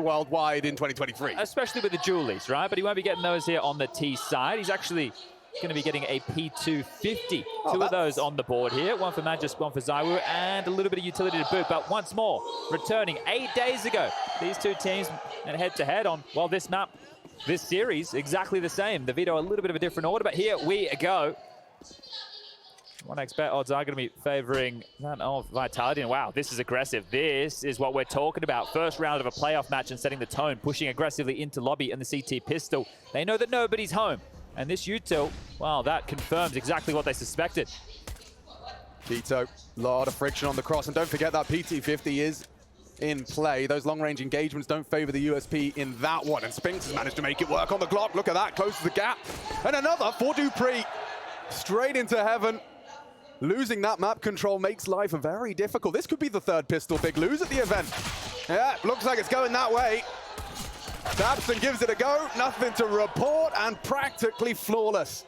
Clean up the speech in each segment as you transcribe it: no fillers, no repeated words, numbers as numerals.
worldwide in 2023. Especially with the Julies, right? But he won't be getting those here on the T side. He's actually going to be getting a P250. Two of those on the board here. One for Magis, one for ZywOo, and a little bit of utility to boot. But once more, returning 8 days ago, these two teams and head-to-head on, well, this map, this series, exactly the same. The veto a little bit of a different order, but here we go. 1xBet odds are going to be favoring that of Vitality. And wow, this is aggressive. This is what we're talking about. First round of a playoff match and setting the tone, pushing aggressively into lobby and the CT pistol. They know that nobody's home. And this util, well, that confirms exactly what they suspected. Keto, a lot of friction on the cross. And don't forget that PT50 is in play. Those long-range engagements don't favor the USP in that one. And Spinks has managed to make it work on the Glock. Look at that, closes the gap. And another for dupreeh. Straight into heaven. Losing that map control makes life very difficult. This could be the third pistol big lose at the event. Yeah, looks like it's going that way. tabseN gives it a go, nothing to report, and practically flawless.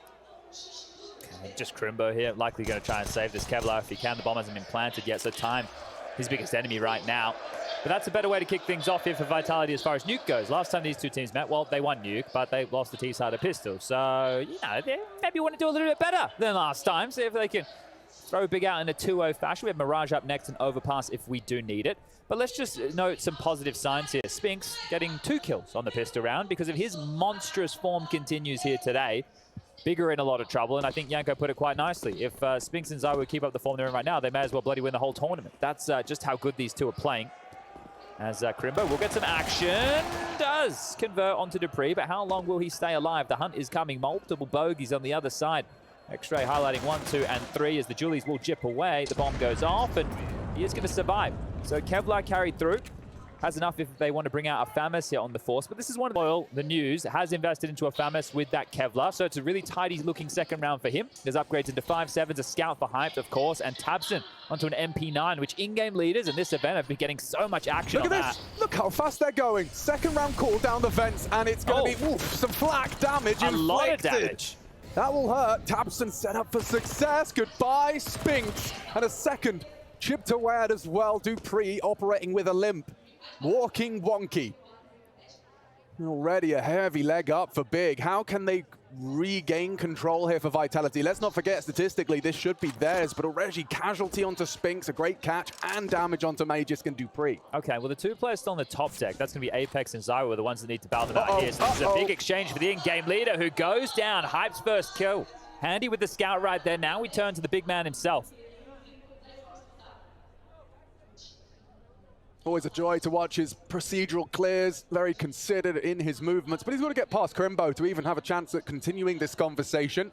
Just Crimbo here, likely going to try and save this Kevlar if he can. The bomb hasn't been planted yet, so time, his biggest enemy right now. But that's a better way to kick things off here for Vitality as far as Nuke goes. Last time these two teams met, well, they won Nuke, but they lost the T-side of Pistol. So, you know, they maybe want to do a little bit better than last time. See if they can throw Big out in a 2-0 fashion. We have Mirage up next and Overpass if we do need it. But let's just note some positive signs here. Spinks getting 2 kills on the pistol round because if his monstrous form continues here today, Big are in a lot of trouble, and I think Yanko put it quite nicely. If Spinks and ZywOo keep up the form they're in right now, they may as well bloody win the whole tournament. That's just how good these two are playing. As Crimbo will get some action, does convert onto dupreeh, but how long will he stay alive? The hunt is coming, multiple bogeys on the other side. X-Ray highlighting 1, 2, and 3 as the Julies will jip away. The bomb goes off, and he is going to survive. So Kevlar carried through. Has enough if they want to bring out a FAMAS here on the Force. But this is one of the news has invested into a FAMAS with that Kevlar. So it's a really tidy-looking second round for him. There's upgrades into 5.7s, a Scout for Hyped, of course, and tabseN onto an MP9, which in-game leaders in this event have been getting so much action on that. Look at this. Look how fast they're going. Second round call down the vents, and it's going to be some flak damage inflicted. A lot of damage. That will hurt. tabseN set up for success. Goodbye, Spinks. And a second chipped away as well. dupreeh operating with a limp. Walking wonky. Already a heavy leg up for Big. How can they regain control here for Vitality? Let's not forget, statistically, this should be theirs, but already casualty onto Spinks, a great catch, and damage onto Magis and dupreeh. Okay, well, the two players still on the top deck, that's going to be Apex and ZywOo, the ones that need to battle them out here. So this is a big exchange for the in-game leader who goes down. Hype's first kill. Handy with the scout right there. Now we turn to the big man himself. Always a joy to watch his procedural clears, very considered in his movements, but he's got to get past Crimbo to even have a chance at continuing this conversation.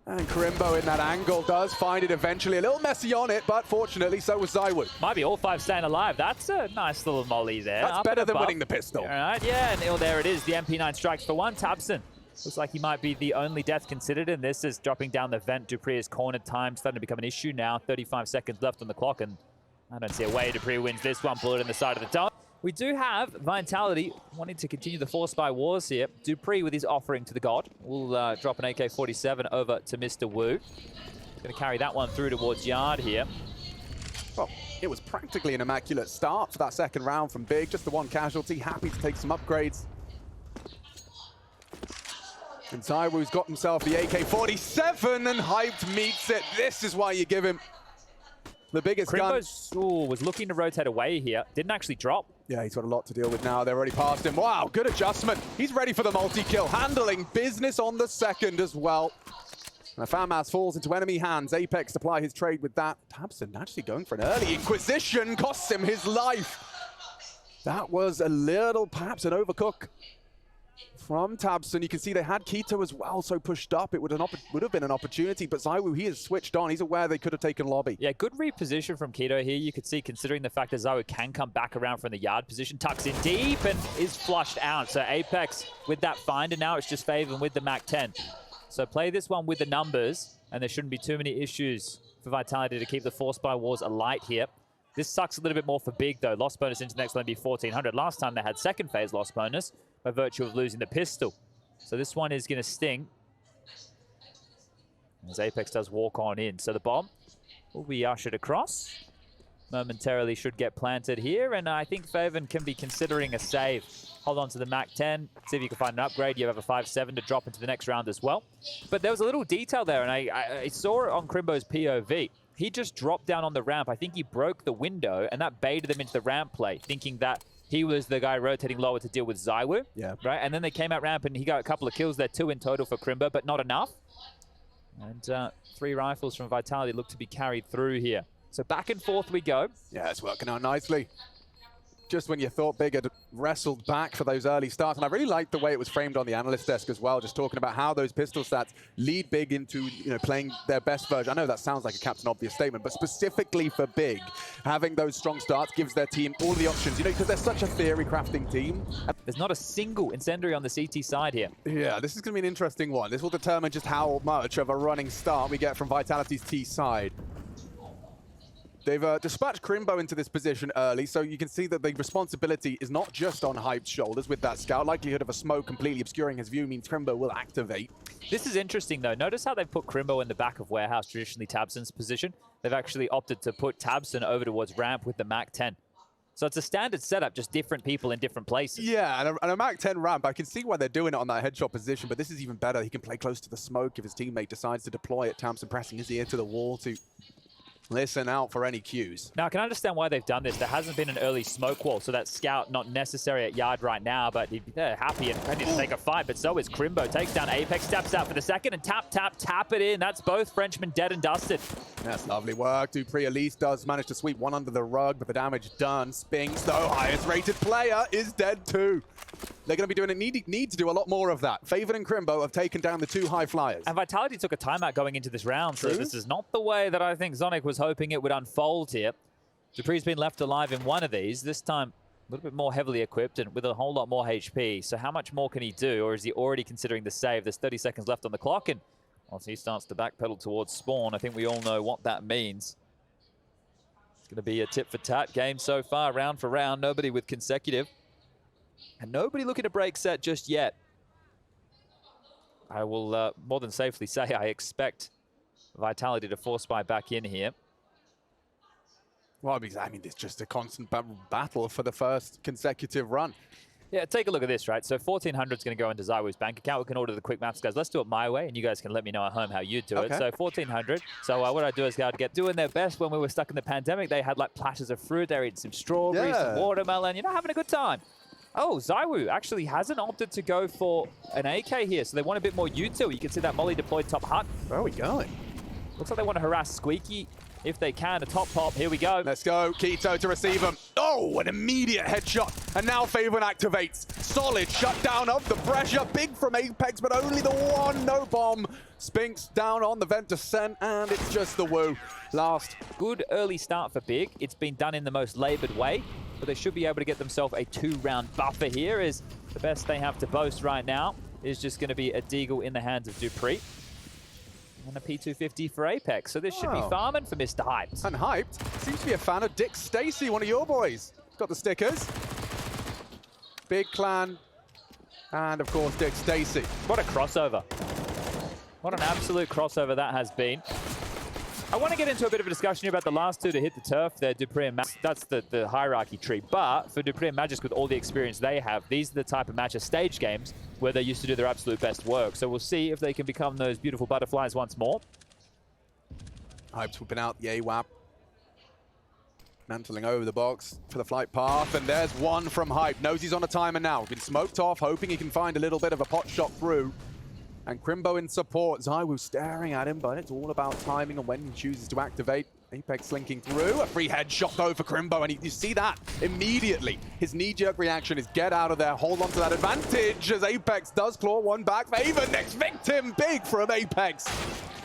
And Crimbo in that angle does find it eventually. A little messy on it, but fortunately so was ZywOo. Might be all 5 staying alive. That's a nice little molly there. That's better than winning the pistol. All right, yeah, and there it is. The MP9 strikes for 1. tabseN looks like he might be the only death considered, and this is dropping down the vent. dupreeh is cornered. Time starting to become an issue now. 35 seconds left on the clock, and I don't see a way dupreeh wins this one. Bullet in the side of the dome. We do have Vitality wanting to continue the Force by Wars here. dupreeh with his offering to the God. We'll drop an AK-47 over to Mr. Wu. Going to carry that one through towards Yard here. Well, it was practically an immaculate start for that second round from Big. Just the one casualty. Happy to take some upgrades. And ZywOo's got himself the AK-47 and Hyped meets it. This is why you give him the biggest gun. Was looking to rotate away here. Didn't actually drop. Yeah, he's got a lot to deal with now. They're already past him. Wow, good adjustment. He's ready for the multi-kill. Handling business on the second as well. And the FAMAS falls into enemy hands. Apex to ply his trade with that. tabseN actually going for an early Inquisition. Costs him his life. That was a little, perhaps an overcook from tabseN. You can see they had Keto as well, so pushed up. It would have been an opportunity, but ZywOo, he is switched on. He's aware they could have taken lobby. Yeah, good reposition from Keto here. You could see, considering the fact that ZywOo can come back around from the Yard position, tucks in deep and is flushed out. So Apex with that find, and now it's just Faven with the MAC-10. So play this one with the numbers, and there shouldn't be too many issues for Vitality to keep the Force by Wars alight here. This sucks a little bit more for Big, though. Lost bonus into the next one would be 1,400. Last time they had second phase lost bonus by virtue of losing the pistol. So this one is going to sting as Apex does walk on in. So the bomb will be ushered across. momentarily should get planted here, and I think Faven can be considering a save. Hold on to the MAC-10, see if you can find an upgrade. You have a 5-7 to drop into the next round as well. But there was a little detail there, and I saw it on Crimbo's POV. He just dropped down on the ramp. I think he broke the window, and that baited them into the ramp play, thinking that he was the guy rotating lower to deal with ZywOo. Yeah. Right, and then they came out ramp, and he got a couple of kills there, 2 in total for Crimbo, but not enough. And 3 rifles from Vitality look to be carried through here. So back and forth we go. Yeah, it's working out nicely. Just when you thought Big had wrestled back for those early starts. And I really liked the way it was framed on the analyst desk as well, just talking about how those pistol stats lead Big into, playing their best version. I know that sounds like a Captain Obvious statement, but specifically for Big, having those strong starts gives their team all the options, because they're such a theory crafting team. There's not a single incendiary on the CT side here. Yeah, this is going to be an interesting one. This will determine just how much of a running start we get from Vitality's T side. They've dispatched Crimbo into this position early, so you can see that the responsibility is not just on Hype's shoulders with that scout. Likelihood of a smoke completely obscuring his view means Crimbo will activate. This is interesting, though. Notice how they've put Crimbo in the back of Warehouse, traditionally Tabson's position. They've actually opted to put Tabson over towards ramp with the MAC-10. So it's a standard setup, just different people in different places. Yeah, and a MAC-10 ramp, I can see why they're doing it on that headshot position, but this is even better. He can play close to the smoke if his teammate decides to deploy it. Tabson pressing his ear to the wall to listen out for any cues. Now, I can understand why they've done this. There hasn't been an early smoke wall, so that scout not necessary at yard right now, but they're happy and ready to take a fight, but so is Crimbo. Takes down Apex, steps out for the second, and tap it in. That's both Frenchmen dead and dusted. That's lovely work. Dupree at least does manage to sweep one under the rug, but the damage done. Spinks, though, highest rated player, is dead too. They're going to be doing it. Need to do a lot more of that. Faven and Crimbo have taken down the 2 high flyers. And Vitality took a timeout going into this round, so this is not the way that I think Zonic was hoping it would unfold here. Dupree's been left alive in one of these, this time a little bit more heavily equipped and with a whole lot more HP. So how much more can he do, or is he already considering the save? There's 30 seconds left on the clock, and once he starts to backpedal towards spawn, I think we all know what that means. It's going to be a tit-for-tat game so far, round for round, nobody with consecutive. And nobody looking to break set just yet. I will more than safely say I expect Vitality to force buy back in here. Well, I mean, it's just a constant battle for the first consecutive run. Yeah, take a look at this, right? So 1,400 is going to go into ZywOo's bank account. We can order the quick maths, guys. Let's do it my way, and you guys can let me know at home how you do it. So 1,400. So what I do is I'd get doing their best when we were stuck in the pandemic. They had like platters of fruit. They were eating some strawberries, some watermelon, having a good time. Oh, ZywOo actually hasn't opted to go for an AK here, so they want a bit more util. You can see that molly deployed top hut. Where are we going? Looks like they want to harass Squeaky if they can. A top pop, here we go. Let's go, Keto to receive him. Oh, an immediate headshot. And now Faven activates. Solid shutdown of the pressure. Big from Apex, but only the one. No bomb. Spinks down on the vent descent, and it's just the woo. Last. Good early start for Big. It's been done in the most labored way, but they should be able to get themselves a 2-round buffer here, as the best they have to boast right now is just going to be a deagle in the hands of Dupree. And a P250 for Apex, so this should be farming for Mr. Hyped. And Hyped seems to be a fan of Dick Stacy, one of your boys. Got the stickers. Big clan, and of course Dick Stacy. What a crossover. What an absolute crossover that has been. I want to get into a bit of a discussion here about the last 2 to hit the turf there, Dupree and Magisk. That's the hierarchy tree. But for Dupree and Magisk, with all the experience they have, these are the type of matches, stage games, where they used to do their absolute best work. So we'll see if they can become those beautiful butterflies once more. Hype's whipping out the AWAP. Mantling over the box for the flight path, and there's one from Hype. Knows he's on a timer now. Been smoked off, hoping he can find a little bit of a pot shot through. And Crimbo in support. ZywOo staring at him, but it's all about timing and when he chooses to activate. Apex linking through. A free headshot though for Crimbo, and you see that immediately. His knee-jerk reaction is get out of there, hold on to that advantage as Apex does claw one back. Faven, next victim, big from Apex.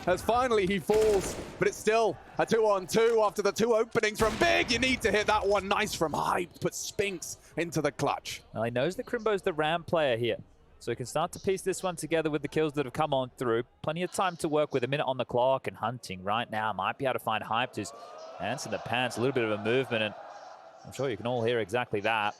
As finally he falls, but it's still a 2-on-2 after the 2 openings from Big. You need to hit that one. Nice from Hype, put Spinks into the clutch. Well, he knows that Crimbo's the ramp player here, so he can start to piece this one together with the kills that have come on through. Plenty of time to work with, a minute on the clock, and hunting right now. Might be able to find Hype, who's hands in the pants, a little bit of a movement, and I'm sure you can all hear exactly that.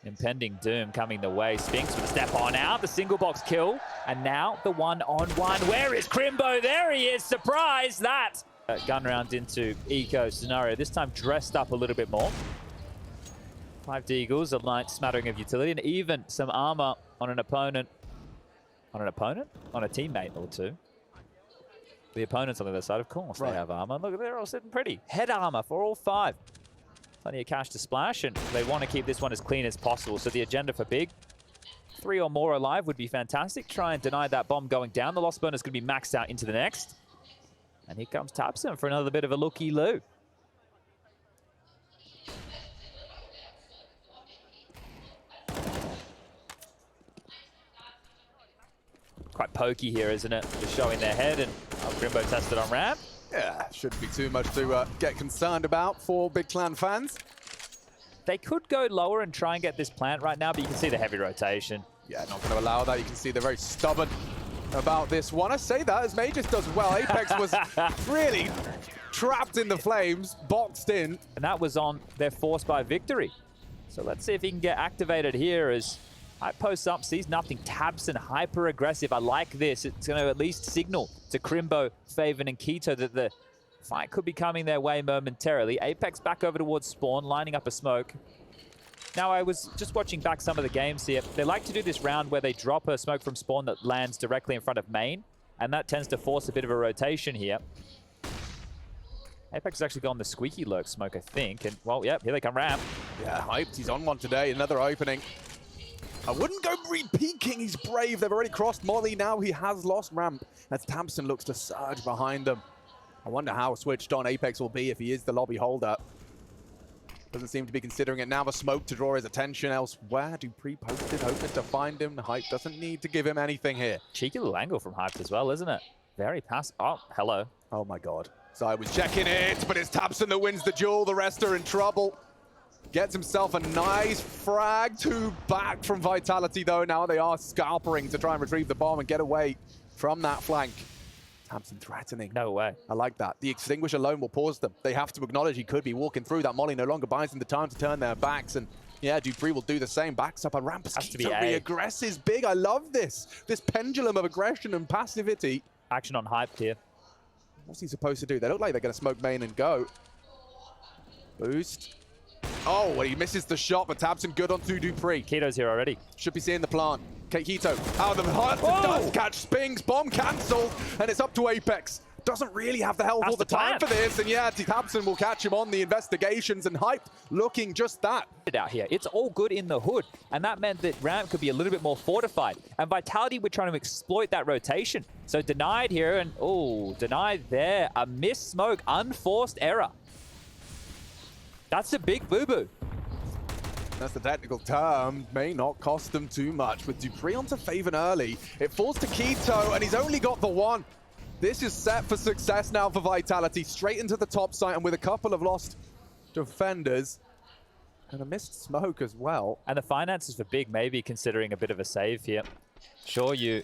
Impending doom coming the way. Spinks with a step on out, the single box kill, and now the 1-on-1. Where is Crimbo? There he is, surprise! That gun round into eco scenario, this time dressed up a little bit more. 5 deagles, a light smattering of utility, and even some armor on an opponent. On a teammate or two. The opponents on the other side, of course, they have armor. Look, they're all sitting pretty. Head armor for all 5. Plenty of cash to splash, and they want to keep this one as clean as possible. So the agenda for Big, 3 or more alive would be fantastic. Try and deny that bomb going down. The loss burner is going to be maxed out into the next. And here comes Tapson for another bit of a looky-loo. Quite pokey here, isn't it? Just showing their head, and Grimbo tested on ramp. Yeah, shouldn't be too much to get concerned about for Big Clan fans. They could go lower and try and get this plant right now, but you can see the heavy rotation. Yeah, not going to allow that. You can see they're very stubborn about this one. I say that as Magus does well. Apex was really trapped in the flames, boxed in. And that was on their force by victory. So let's see if he can get activated here as Hype posts up, sees nothing. Tabson hyper aggressive. I like this. It's going to at least signal to Crimbo, Faven, and Keto that the fight could be coming their way momentarily. Apex back over towards spawn, lining up a smoke. Now, I was just watching back some of the games here. They like to do this round where they drop a smoke from spawn that lands directly in front of main, and that tends to force a bit of a rotation here. Apex has actually gone the squeaky lurk smoke, I think, and, well, yep, here they come ramp. Yeah, hyped. He's on one today. Another opening. I wouldn't go re-peeking. He's brave. They've already crossed Molly. Now he has lost ramp as Tamsin looks to surge behind them. I wonder how switched on Apex will be if he is the lobby holder. Doesn't seem to be considering it now. The smoke to draw his attention elsewhere. Dupree posted, hoping to find him. Hype doesn't need to give him anything here. Cheeky little angle from Hype as well, isn't it? Very passive. Oh, hello. Oh my God. So I was checking it, but it's Tamsin that wins the duel. The rest are in trouble. Gets himself a nice frag. 2 back from Vitality, though. Now they are scalpering to try and retrieve the bomb and get away from that flank. Tamsin threatening. No way. I like that. The extinguisher alone will pause them. They have to acknowledge he could be walking through. That Molly no longer buys them the time to turn their backs. And yeah, Dupree will do the same. Backs up a ramp. Has to be aggressive. Big. I love this. This pendulum of aggression and passivity. Action on Hype here. What's he supposed to do? They look like they're going to smoke main and go. Boost. Oh, well, he misses the shot, but Tabson good onto Dupree. Keto's here already. Should be seeing the plant. Keto out of the heart. Does catch Spings. Bomb cancelled, and it's up to Apex. Doesn't really have the health or the time for this, and yeah, Tabson will catch him on the investigations, and Hype looking just that. Out here, it's all good in the hood, and that meant that ramp could be a little bit more fortified. And Vitality were trying to exploit that rotation. So denied here, and oh, denied there. A missed smoke, unforced error. That's a big boo-boo. That's the technical term. May not cost them too much. With Dupree onto Faven early, it falls to Keto, and he's only got the one. This is set for success now for Vitality. Straight into the top site, and with a couple of lost defenders. And a missed smoke as well. And the finances for Big may be considering a bit of a save here. Sure, you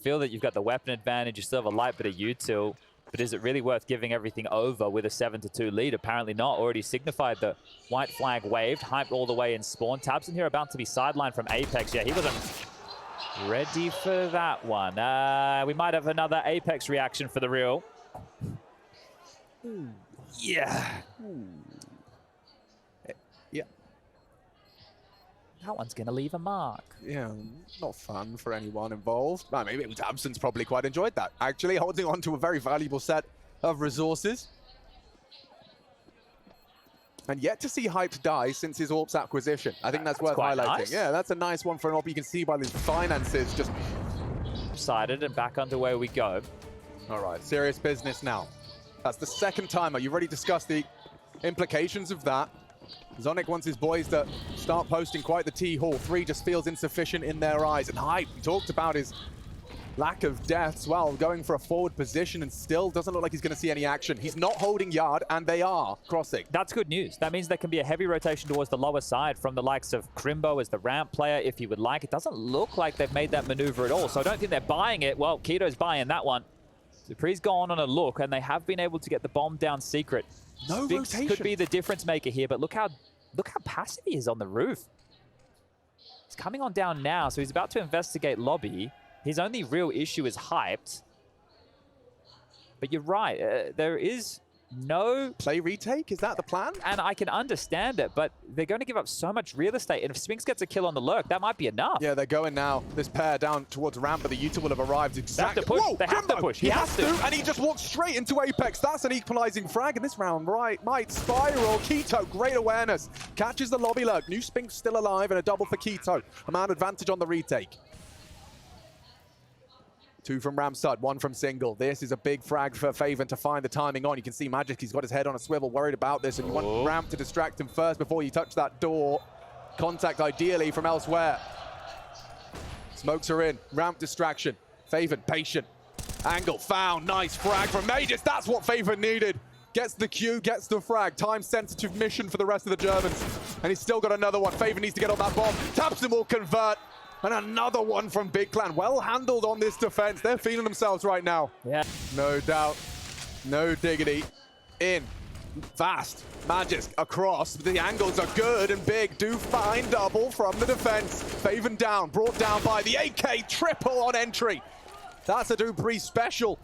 feel that you've got the weapon advantage, you still have a light bit of util. But is it really worth giving everything over with a 7-2 lead? Apparently not. Already signified the white flag waved. Hyped all the way in spawn. Tabson here about to be sidelined from Apex. Yeah, he wasn't ready for that one. We might have another Apex reaction for the real. Ooh. Yeah. Ooh. Yeah. That one's going to leave a mark. Yeah, not fun for anyone involved. Well, maybe Tabson's probably quite enjoyed that. Actually, holding on to a very valuable set of resources. And yet to see Hype die since his AWP's acquisition. I think that's worth highlighting. Nice. Yeah, that's a nice one for an AWP. You can see by the finances just... Excited and back underway we go. All right, serious business now. That's the second timer. You've already discussed the implications of that. Zonic wants his boys to start posting quite the T-Hall. 3 just feels insufficient in their eyes. And Hype, we talked about his lack of deaths. Well, going for a forward position and still doesn't look like he's going to see any action. He's not holding yard, and they are crossing. That's good news. That means there can be a heavy rotation towards the lower side from the likes of Crimbo as the ramp player, if he would like. It doesn't look like they've made that maneuver at all, so I don't think they're buying it. Well, Keto's buying that one. Dupree's gone on a look, and they have been able to get the bomb down secret. No rotation. Could be the difference maker here, but look how passive he is on the roof. He's coming on down now, so he's about to investigate lobby. His only real issue is Hyped. But you're right, there is no play retake. Is that the plan? And I can understand it, but they're going to give up so much real estate. And if Spinks gets a kill on the lurk, that might be enough. Yeah, they're going now. This pair down towards ramp, but the Yuta will have arrived exactly. They have to push. They have to push. He has to, and he just walks straight into Apex. That's an equalizing frag in this round, right? Might spiral. Keto, great awareness. Catches the lobby lurk. New Spinks still alive, and a double for Keto. A man advantage on the retake. 2 from Ramstud, 1 from Single. This is a big frag for Faven to find the timing on. You can see Magic, he's got his head on a swivel, worried about this, and you want Ramp to distract him first before you touch that door. Contact ideally from elsewhere. Smokes are in, Ramp distraction. Faven, patient. Angle, found, nice frag from Magus. That's what Faven needed. Gets the Q, gets the frag. Time-sensitive mission for the rest of the Germans. And he's still got another one. Faven needs to get on that bomb. Tabson will convert. And another one from Big Clan. Well handled on this defense. They're feeling themselves right now. Yeah. No doubt. No diggity. In. Fast. Magic across. The angles are good and Big do find double from the defense. Faven down. Brought down by the AK. Triple on entry. That's a Dupree special.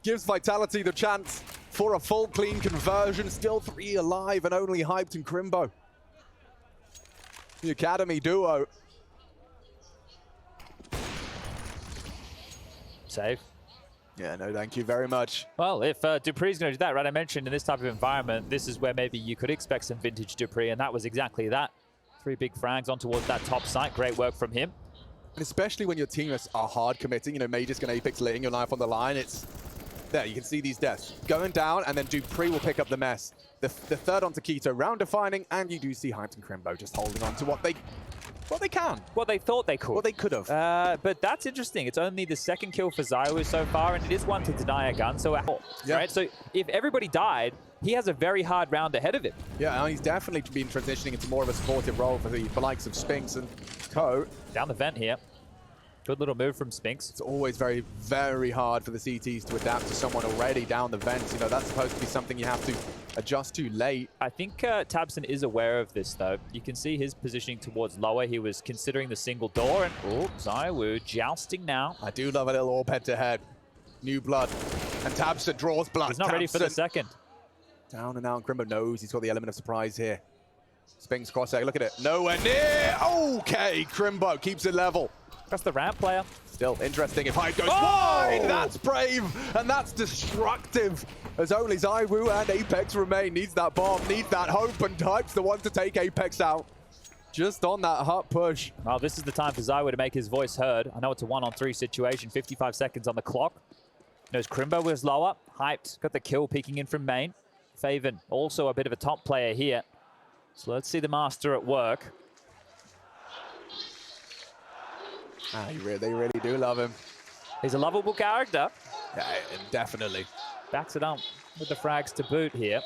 Gives Vitality the chance for a full clean conversion. Still 3 alive and only hyped in Crimbo. The Academy duo. Save. Yeah, no, thank you very much. Well, if Dupree's going to do that, right, I mentioned in this type of environment, this is where maybe you could expect some vintage Dupree, and that was exactly that. 3 big frags on towards that top site. Great work from him. And especially when your teammates are hard committing, you know, Magus going Apex laying your life on the line, it's there, you can see these deaths. Going down, and then Dupree will pick up the mess. The third onto Keto, round defining, and you do see Hyped and Crimbo just holding on to what they can. What they thought they could. What they could have. But that's interesting. It's only the 2nd kill for Zywoo so far, and it is one to deny a gun. So, yeah. Right? So if everybody died, he has a very hard round ahead of him. Yeah, and he's definitely been transitioning into more of a supportive role for the likes of Spinks and Co. Down the vent here. Good little move from Spinks. It's always very, very hard for the CTs to adapt to someone already down the vents. You know, that's supposed to be something you have to adjust to late. I think Tabson is aware of this, though. You can see his positioning towards lower. He was considering the single door, and Zywoo jousting now. I do love a little orb head-to-head. New blood. And Tabson draws blood. He's not ready for the 2nd. Down and out. Crimbo knows he's got the element of surprise here. Spinks crosshair, look at it. Nowhere near. Okay, Crimbo keeps it level. That's the ramp player. Still interesting if Hype goes wide. That's brave and that's destructive. As only Zywoo and Apex remain. Needs that bomb, needs that hope, and Hype's the one to take Apex out. Just on that hot push. Well, this is the time for Zywoo to make his voice heard. I know it's a 1-on-3 situation, 55 seconds on the clock. Knows Crimbo was lower. Hyped, got the kill peeking in from main. Faven, also a bit of a top player here. So let's see the master at work. They really do love him. He's a lovable character. Yeah, definitely. Backs it up with the frags to boot here.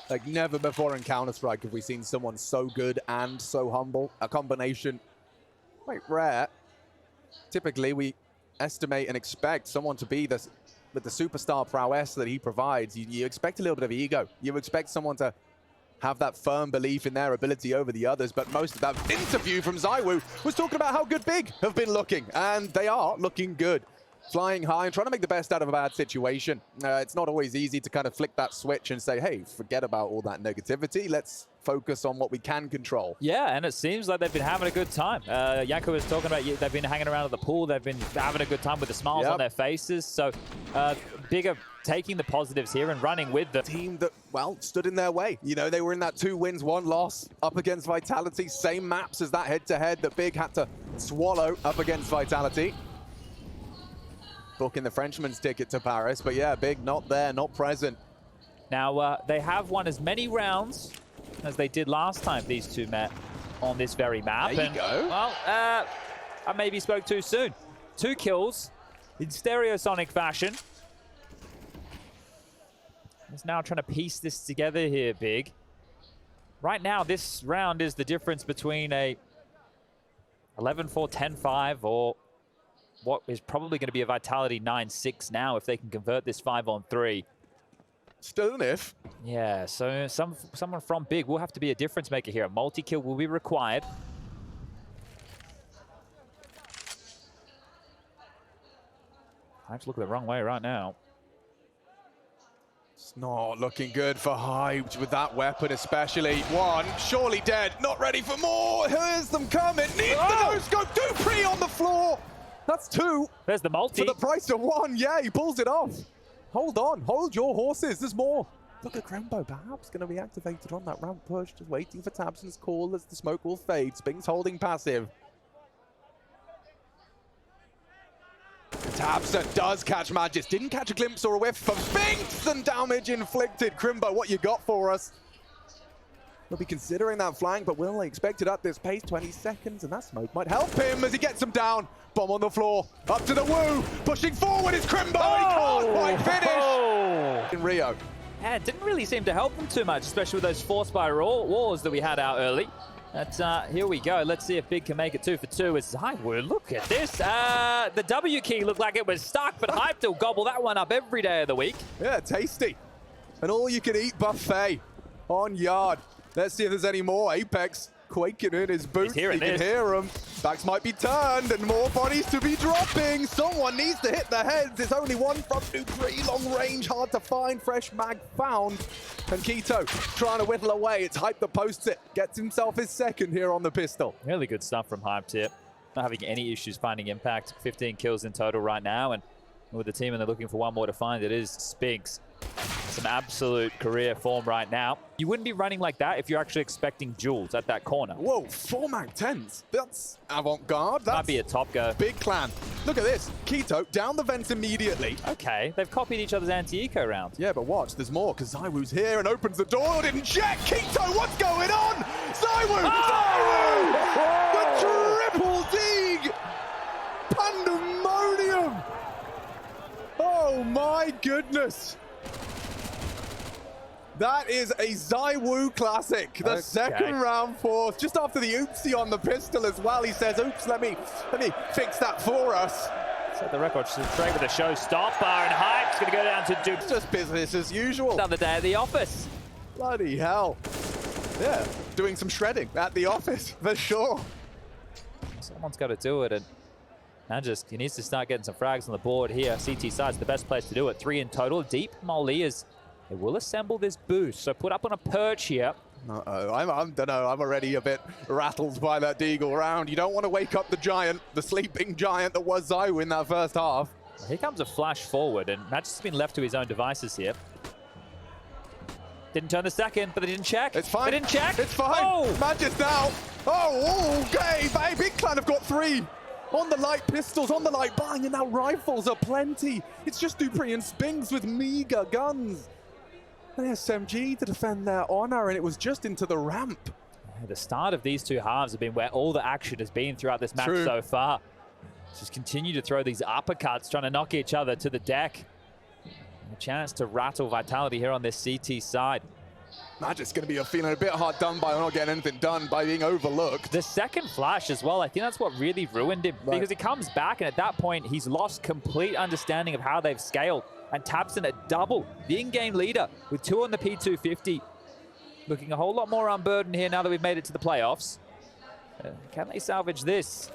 Like never before in Counter-Strike have we seen someone so good and so humble. A combination quite rare. Typically we estimate and expect someone to be this with the superstar prowess that he provides. You expect a little bit of ego. You expect someone to have that firm belief in their ability over the others, but most of that interview from Zywoo was talking about how good Big have been looking, and they are looking good. Flying high and trying to make the best out of a bad situation. It's not always easy to kind of flick that switch and say, hey, forget about all that negativity. Let's focus on what we can control. Yeah, and it seems like they've been having a good time. Yanko was talking about they've been hanging around at the pool. They've been having a good time with the smiles on their faces. So Bigger taking the positives here and running with the team that, well, stood in their way. You know, they were in that 2 wins, 1 loss up against Vitality. Same maps as that head-to-head that Big had to swallow up against Vitality. Booking the Frenchman's ticket to Paris, but yeah, Big not there, not present. Now, they have won as many rounds as they did last time these two met on this very map. There you go. Well, I maybe spoke too soon. 2 kills in stereosonic fashion. He's now trying to piece this together here, Big. Right now, this round is the difference between a 11-4, 10-5, or what is probably going to be a Vitality 9-6 now if they can convert this 5-on-3. Still an if. Yeah, so someone from Big will have to be a difference maker here. A multi-kill will be required. Hype's looking the wrong way right now. It's not looking good for Hyped with that weapon especially. One, surely dead, not ready for more. Here's them coming, needs the no-scope, Dupree on the floor. That's two. There's the multi. For the price of one, yeah, he pulls it off. Hold on, hold your horses, there's more. Look at Crembo, perhaps going to be activated on that ramp push, just waiting for Tabson's call as the smoke will fade. Spinks holding passive. Tabson does catch Magis, didn't catch a glimpse or a whiff from Spinks, and damage inflicted. Crimbo, what you got for us? We'll be considering that flank, but will expect it at this pace, 20 seconds, and that smoke might help him as he gets him down. Bomb on the floor, up to the woo, pushing forward is Crimbo, and he can't quite finish. In Rio. Yeah, it didn't really seem to help them too much, especially with those forced by wars that we had out early. But here we go. Let's see if Big can make it 2 for 2. It's Zywoo. Look at this. The W key looked like it was stuck, but Hype will gobble that one up every day of the week. Yeah, tasty. An all-you-can-eat buffet on Yard. Let's see if there's any more. Apex quaking in his boots. He can hear him. Backs might be turned and more bodies to be dropping. Someone needs to hit the heads. It's only one from Dupree. Long range, hard to find. Fresh mag found. And Keto trying to whittle away. It's Hype that posts it. Gets himself his second here on the pistol. Really good stuff from Hype here. Not having any issues finding impact. 15 kills in total right now. And with the team and they're looking for one more to find, it is Spinks. Some absolute career form right now. You wouldn't be running like that if you're actually expecting Jules at that corner. Whoa, 4 mag 10s. That's avant-garde. That might be a top go. Big clan. Look at this. Keto down the vents immediately. Okay, they've copied each other's anti-eco round. Yeah, but watch, there's more because Zywoo's here and opens the door. Didn't check. Keto, what's going on? Zywoo! Oh! The triple dig! Pandemonium! Oh my goodness! That is a Zywoo classic. The second round force, just after the oopsie on the pistol as well. He says, oops, let me fix that for us. Set the record straight with a showstopper, and Hype's going to go down to Duke. It's just business as usual. Another day at the office. Bloody hell. Yeah, doing some shredding at the office, for sure. Someone's got to do it, and Magis, he needs to start getting some frags on the board here. CT side's the best place to do it. 3 in total. Deep Molly is... They will assemble this boost, so put up on a perch here. Uh-oh, I don't know, I'm already a bit rattled by that deagle round. You don't want to wake up the giant, the sleeping giant that was Zywoo in that first half. Well, here comes a flash forward, and Magis has been left to his own devices here. Didn't turn the second, but they didn't check. It's fine. They didn't check. It's fine. Oh! Magis now. Oh, okay, Big Clan have got 3. On the light pistols, on the light bang, and now rifles are plenty. It's just Dupree and Spinks with meager guns. An SMG to defend their honor, and it was just into the ramp. The start of these two halves have been where all the action has been throughout this match so far. Just continue to throw these uppercuts, trying to knock each other to the deck. A chance to rattle Vitality here on this CT side. Magic's going to be feeling a bit hard done by not getting anything done, by being overlooked. The second flash as well, I think that's what really ruined him. Because he comes back, and at that point, he's lost complete understanding of how they've scaled. And Tabson at double, the in-game leader, with 2 on the P250. Looking a whole lot more unburdened here now that we've made it to the playoffs. Can they salvage this?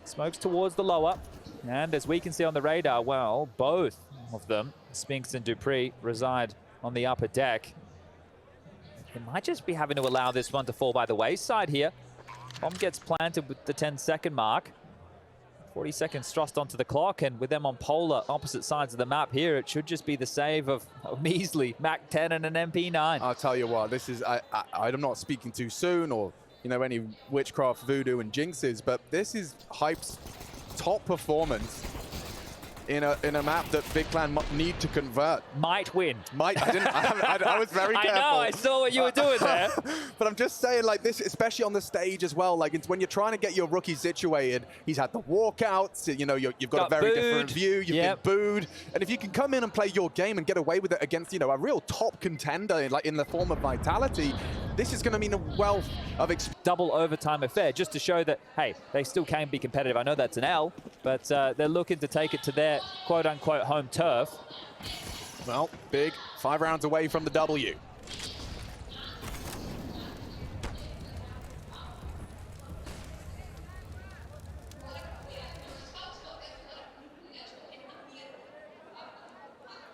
Smokes towards the lower. And as we can see on the radar, well, both of them, Spinks and Dupree, reside on the upper deck. It might just be having to allow this one to fall by the wayside here. Bomb gets planted with the 10-second mark. 40 seconds thrust onto the clock, and with them on polar opposite sides of the map here, it should just be the save of a measly Mac 10 and an MP9. I'll tell you what, this is, I'm not speaking too soon or, you know, any witchcraft, voodoo and jinxes, but this is Hype's top performance in a map that Big Clan need to convert. Might win. I was very careful. I know, I saw what you were doing there. But I'm just saying, like, this, especially on the stage as well, like, it's when you're trying to get your rookie situated, he's had the walkouts, you know, you've got a very different view, you've been booed. And if you can come in and play your game and get away with it against, you know, a real top contender, like in the form of Vitality, this is going to mean a wealth of double overtime affair, just to show that, hey, they still can be competitive. I know that's an L, but they're looking to take it to their quote-unquote home turf. Well, Big, 5 rounds away from the W.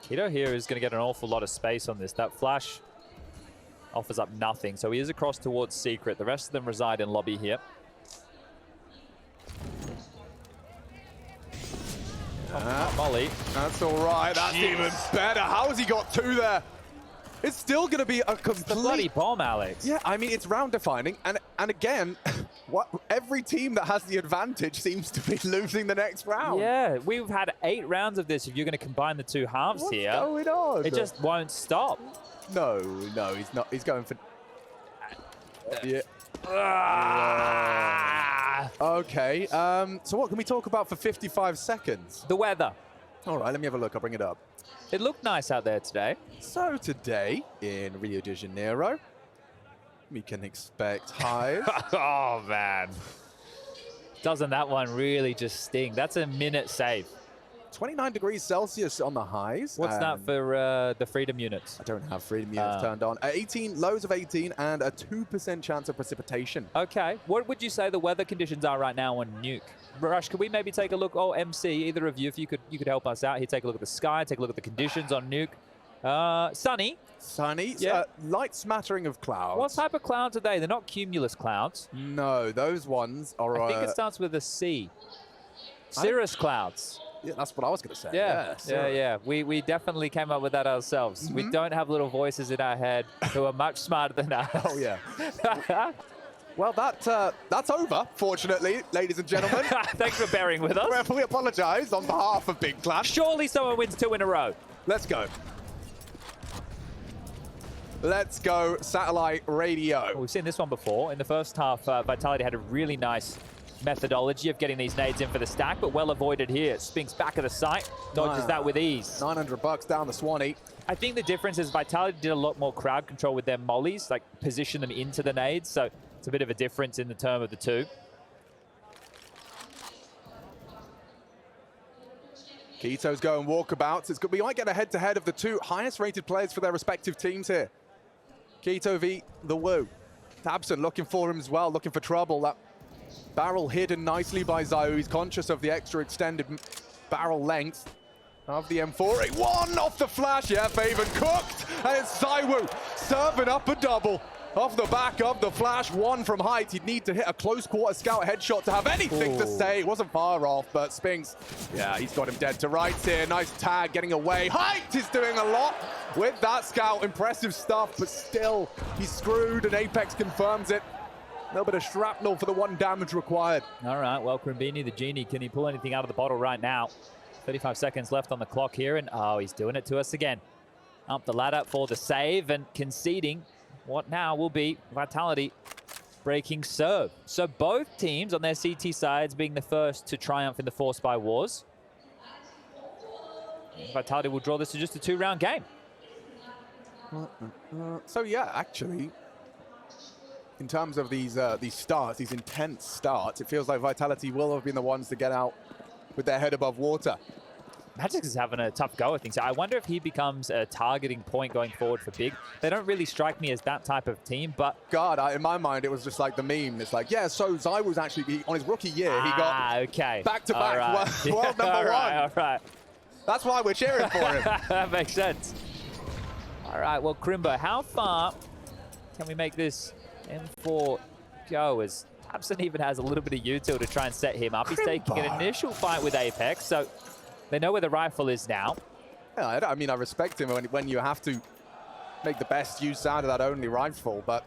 Keto here is going to get an awful lot of space on this. That flash offers up nothing, so he is across towards Secret. The rest of them reside in lobby here. Molly. That's all right. That's even better. How has he got two there? It's still going to be a complete... The bloody bomb, Alex. Yeah, I mean, it's round defining. And again, every team that has the advantage seems to be losing the next round. Yeah, we've had 8 rounds of this if you're going to combine the two halves here. What's going on? It just won't stop. No, he's not. He's going for... Yeah. Okay, so what can we talk about for 55 seconds? The weather. All right, let me have a look. I'll bring it up. It looked nice out there today. So today in Rio de Janeiro, we can expect highs. Oh, man. Doesn't that one really just sting? That's a minute save. 29 degrees Celsius on the highs. What's that for the freedom units? I don't have freedom units turned on. 18, lows of 18, and a 2% chance of precipitation. Okay. What would you say the weather conditions are right now on Nuke? Rush, could we maybe take a look? Oh, MC, either of you, if you could help us out here. Take a look at the sky, take a look at the conditions on Nuke. Sunny. Sunny. Yeah. Light smattering of clouds. What type of clouds are they? They're not cumulus clouds. No, those ones are... I think it starts with a C. Cirrus clouds. Yeah, that's what I was going to say. Yeah. We definitely came up with that ourselves. Mm-hmm. We don't have little voices in our head who are much smarter than us. Oh, yeah. Well, that's over, fortunately, ladies and gentlemen. Thanks for bearing with us. We apologize on behalf of Big Clash. Surely someone wins 2 in a row. Let's go. Let's go, satellite radio. Well, we've seen this one before. In the first half, Vitality had a really nice methodology of getting these nades in for the stack, but well avoided here. Spinks back of the site, dodges that with ease. $900 down the Swanee. I think the difference is Vitality did a lot more crowd control with their mollies, like position them into the nades, so it's a bit of a difference in the term of the two. Keto's going walkabouts. It's good. We might get a head-to-head of the two highest-rated players for their respective teams here. Keto v. The Woo. Tabson looking for him as well, looking for trouble. That barrel hidden nicely by Zayu. He's conscious of the extra extended barrel length of the M4A1 off the flash. Yeah, Faven cooked. And it's Zayu serving up a double off the back of the flash. One from height. He'd need to hit a close quarter scout headshot to have anything to say. It wasn't far off, but Spinks, yeah, he's got him dead to rights here. Nice tag getting away. Height is doing a lot with that scout. Impressive stuff, but still, he's screwed, and Apex confirms it. A little bit of shrapnel for the 1 damage required. All right, well, Krimbini, the genie, can he pull anything out of the bottle right now? 35 seconds left on the clock here, and oh, he's doing it to us again. Up the ladder for the save and conceding what now will be Vitality breaking serve. So both teams on their CT sides being the first to triumph in the Force by Wars. Vitality will draw this to just a 2-round game. So yeah, actually, in terms of these starts, these intense starts, it feels like Vitality will have been the ones to get out with their head above water. Magix is having a tough go of things. I wonder if he becomes a targeting point going forward for Big. They don't really strike me as that type of team, but... God, in my mind, it was just like the meme. It's like, yeah, so Zai was actually, on his rookie year, he got back-to-back world number one. All right. That's why we're cheering for him. That makes sense. All right, well, Crimbo, how far can we make this M4 go? As Tabson even has a little bit of util to try and set him up. He's taking an initial fight with Apex, so they know where the rifle is now. Yeah, I mean, I respect him when you have to make the best use out of that only rifle, but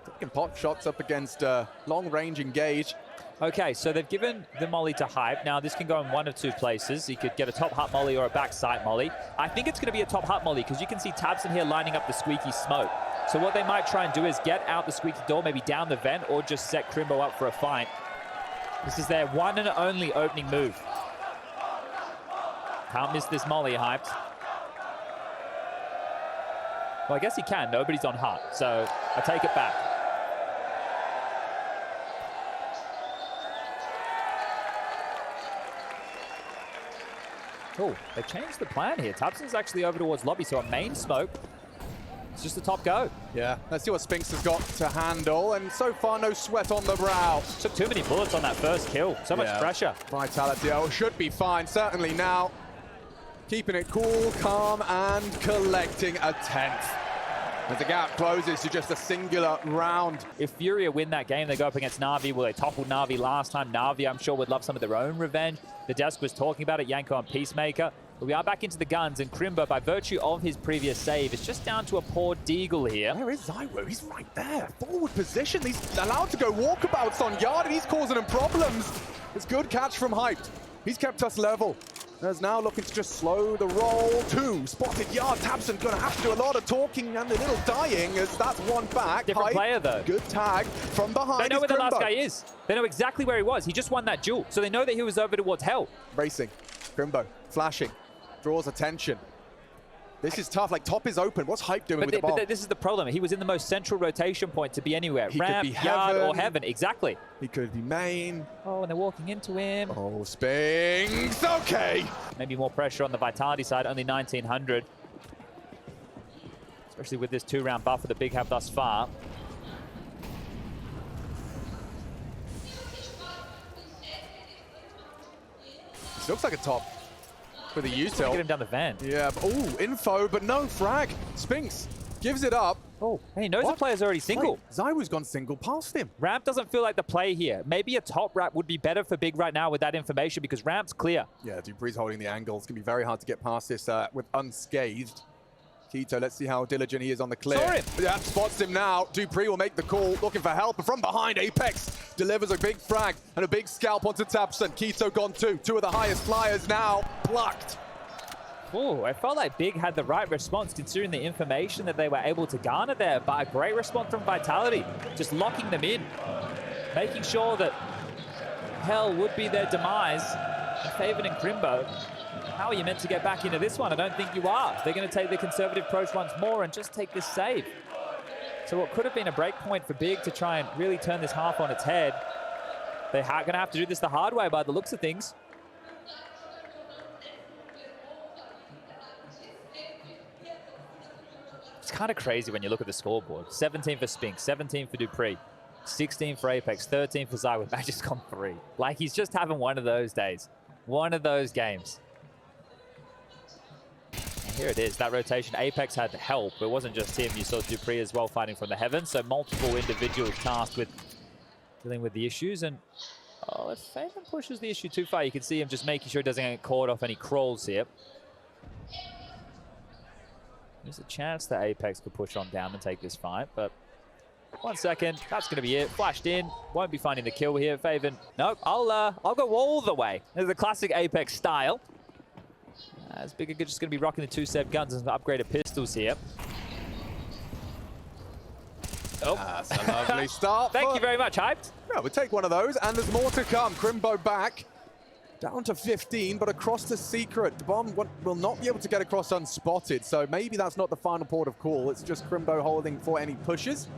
taking pot shots up against long-range engage. Okay, so they've given the molly to Hype. Now, this can go in one of 2 places. He could get a top hut molly or a back sight molly. I think it's going to be a top hut molly because you can see Tabson here lining up the squeaky smoke. So what they might try and do is get out the squeaky door, maybe down the vent, or just set Crimbo up for a fight. This is their one and only opening move. Can't miss this molly, Hyped. Well, I guess he can. Nobody's on hut, so I take it back. Oh, they've changed the plan here. Tabson's actually over towards lobby, so a main smoke. It's just a top go. Yeah, let's see what Spinks has got to handle, and so far no sweat on the brow. Took too many bullets on that first kill. So much pressure. Vitality should be fine, certainly now. keeping it cool, calm, and collecting a 10th. As the gap closes to just a singular round. If Furia win that game, they go up against Na'Vi. Well, they toppled Na'Vi last time. Na'Vi, I'm sure, would love some of their own revenge. The desk was talking about it, Yanko and Peacemaker. But we are back into the guns, and Crimbo, by virtue of his previous save, is just down to a poor Deagle here. Where is Zywo? He's right there. Forward position. He's allowed to go walkabouts on Yard, and he's causing him problems. It's good catch from Hyped. He's kept us level. There's now looking to just slow the roll. 2 spotted Yard. Tabson going to have to do a lot of talking and a little dying, as that's one back. Different Hype, player, though. Good tag from behind. They know where the Crimbo. last guy is. They know exactly where he was. He just won that duel, so they know that he was over towards Hell. Racing. Crimbo flashing. Draws attention. This is tough. Like, top is open. What's Hype doing with the bomb? But this is the problem. He was in the most central rotation point to be anywhere. He Ramp, could be Yard, heaven. or Heaven. Exactly. He could be main. Oh, and they're walking into him. Oh, Spinks. Okay. Maybe more pressure on the Vitality side. Only 1900. Especially with this 2-round buff that the Big have thus far. This looks like a top with a Get U-tilt. him down the van. Yeah, oh, info, but no frag. Spinks gives it up. Oh, hey, he knows the player's already single. Wait, Zywo's gone single past him. Ramp doesn't feel like the play here. Maybe a top Ramp would be better for Big right now with that information, because Ramp's clear. Yeah, Dupree's holding the angle. It's going to be very hard to get past this with unscathed. Keto, let's see how diligent he is on the clear. Saw him. Yeah, spots him now. Dupree will make the call, looking for help. But from behind, Apex delivers a big frag and a big scalp onto Tapson. Keto gone too. 2 of the highest flyers now plucked. Oh, I felt like Big had the right response considering the information that they were able to garner there. But a great response from Vitality, just locking them in, making sure that Hell would be their demise. And Faven and Crimbo, how are you meant to get back into this one? I don't think you are. They're going to take the conservative approach once more and just take this save. So what could have been a break point for Big to try and really turn this half on its head, they're going to have to do this the hard way by the looks of things. It's kind of crazy when you look at the scoreboard. 17 for Spink, 17 for Dupree, 16 for Apex, 13 for Zywo. Magic's gone 3. Like, he's just having one of those days. One of those games. And here it is, that rotation. Apex had help. It wasn't just him. You saw Dupree as well fighting from the heavens. So multiple individuals tasked with dealing with the issues. And oh, if Faven pushes the issue too far, you can see him just making sure he doesn't get caught off any crawls here. There's a chance that Apex could push on down and take this fight, but 1 second, that's going to be it. Flashed in, won't be finding the kill here. Faven, nope, I'll go all the way. This is the classic Apex style. As Big just going to be rocking the 2 Seb guns and some upgraded pistols here. Oh, That's a lovely start. Thank you very much, Hyped. Yeah, we'll take one of those, and there's more to come. Crimbo back. Down to 15, but across to Secret. The bomb will not be able to get across unspotted, so maybe that's not the final port of call. It's just Crimbo holding for any pushes.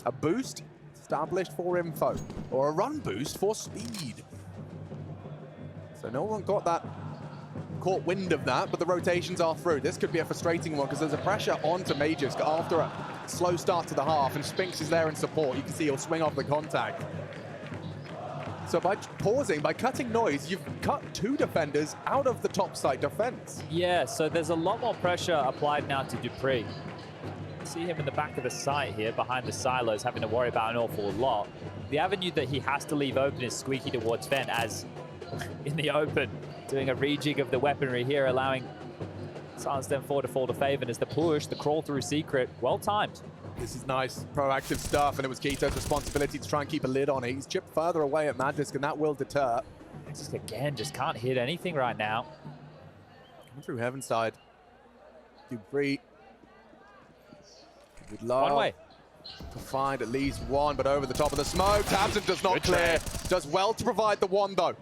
A boost established for info, or a run boost for speed. So no one got that, caught wind of that, but the rotations are through. This could be a frustrating one because there's a pressure onto Majors after a slow start to the half, and Spinks is there in support. You can see he'll swing off the contact. So by pausing, by cutting noise, you've cut 2 defenders out of the top side defense. Yeah, so there's a lot more pressure applied now to Dupree. See him in the back of the site here, behind the silos, having to worry about an awful lot. The avenue that he has to leave open is squeaky towards Fen, as in the open, doing a rejig of the weaponry here, allowing Silence them 4 to fall to Faven as the push, the crawl through Secret, well timed. This is nice, proactive stuff, and it was Keto's responsibility to try and keep a lid on it. He's chipped further away at Magisk, and that will deter. Just again, just can't hit anything right now. Coming through Heaven's side. Dupree would love One way to find at least one, but over the top of the smoke. Tabson does not Good clear. try. Does well to provide the one, though.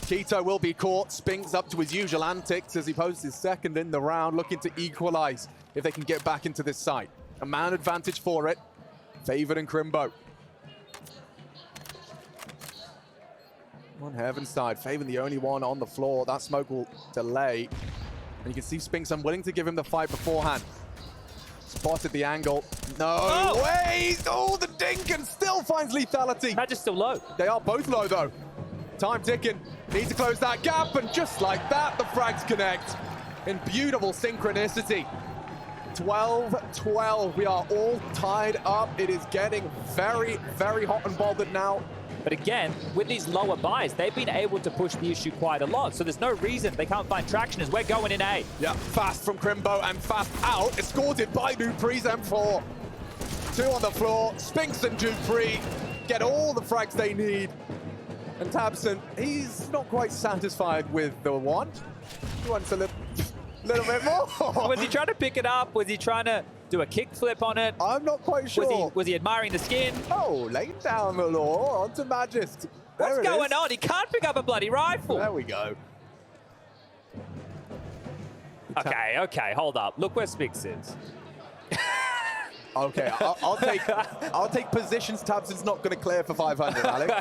Keto will be caught. Spinks up to his usual antics as he posts his second in the round, looking to equalize if they can get back into this site. A man advantage for it. Favored in Crimbo. On Heaven's side, Faven the only one on the floor. That smoke will delay. And you can see Spinks unwilling to give him the fight beforehand. Spotted the angle. No way! Oh, the dink and still finds lethality. Magic still low. They are both low, though. Time ticking. Need to close that gap, and just like that, the frags connect. in beautiful synchronicity. 12-12. We are all tied up. It is getting very, very hot and bothered now. But again, with these lower buys, they've been able to push the issue quite a lot. So there's no reason they can't find traction as we're going in A. Yeah, fast from Crimbo and fast out. Escorted by Dupree's M4. 2 on the floor. Spinks and Dupree get all the frags they need. And Tabson, he's not quite satisfied with the one. He wants a little bit more. Was he trying to pick it up? Was he trying to do a kick flip on it? I'm not quite sure. Was he admiring the skin? Oh, laying down the law onto Magist. What's going on? He can't pick up a bloody rifle. There we go. Okay, hold up. Look where Spix is. Okay, I'll take positions. Tabson's not going to clear for 500, Alex.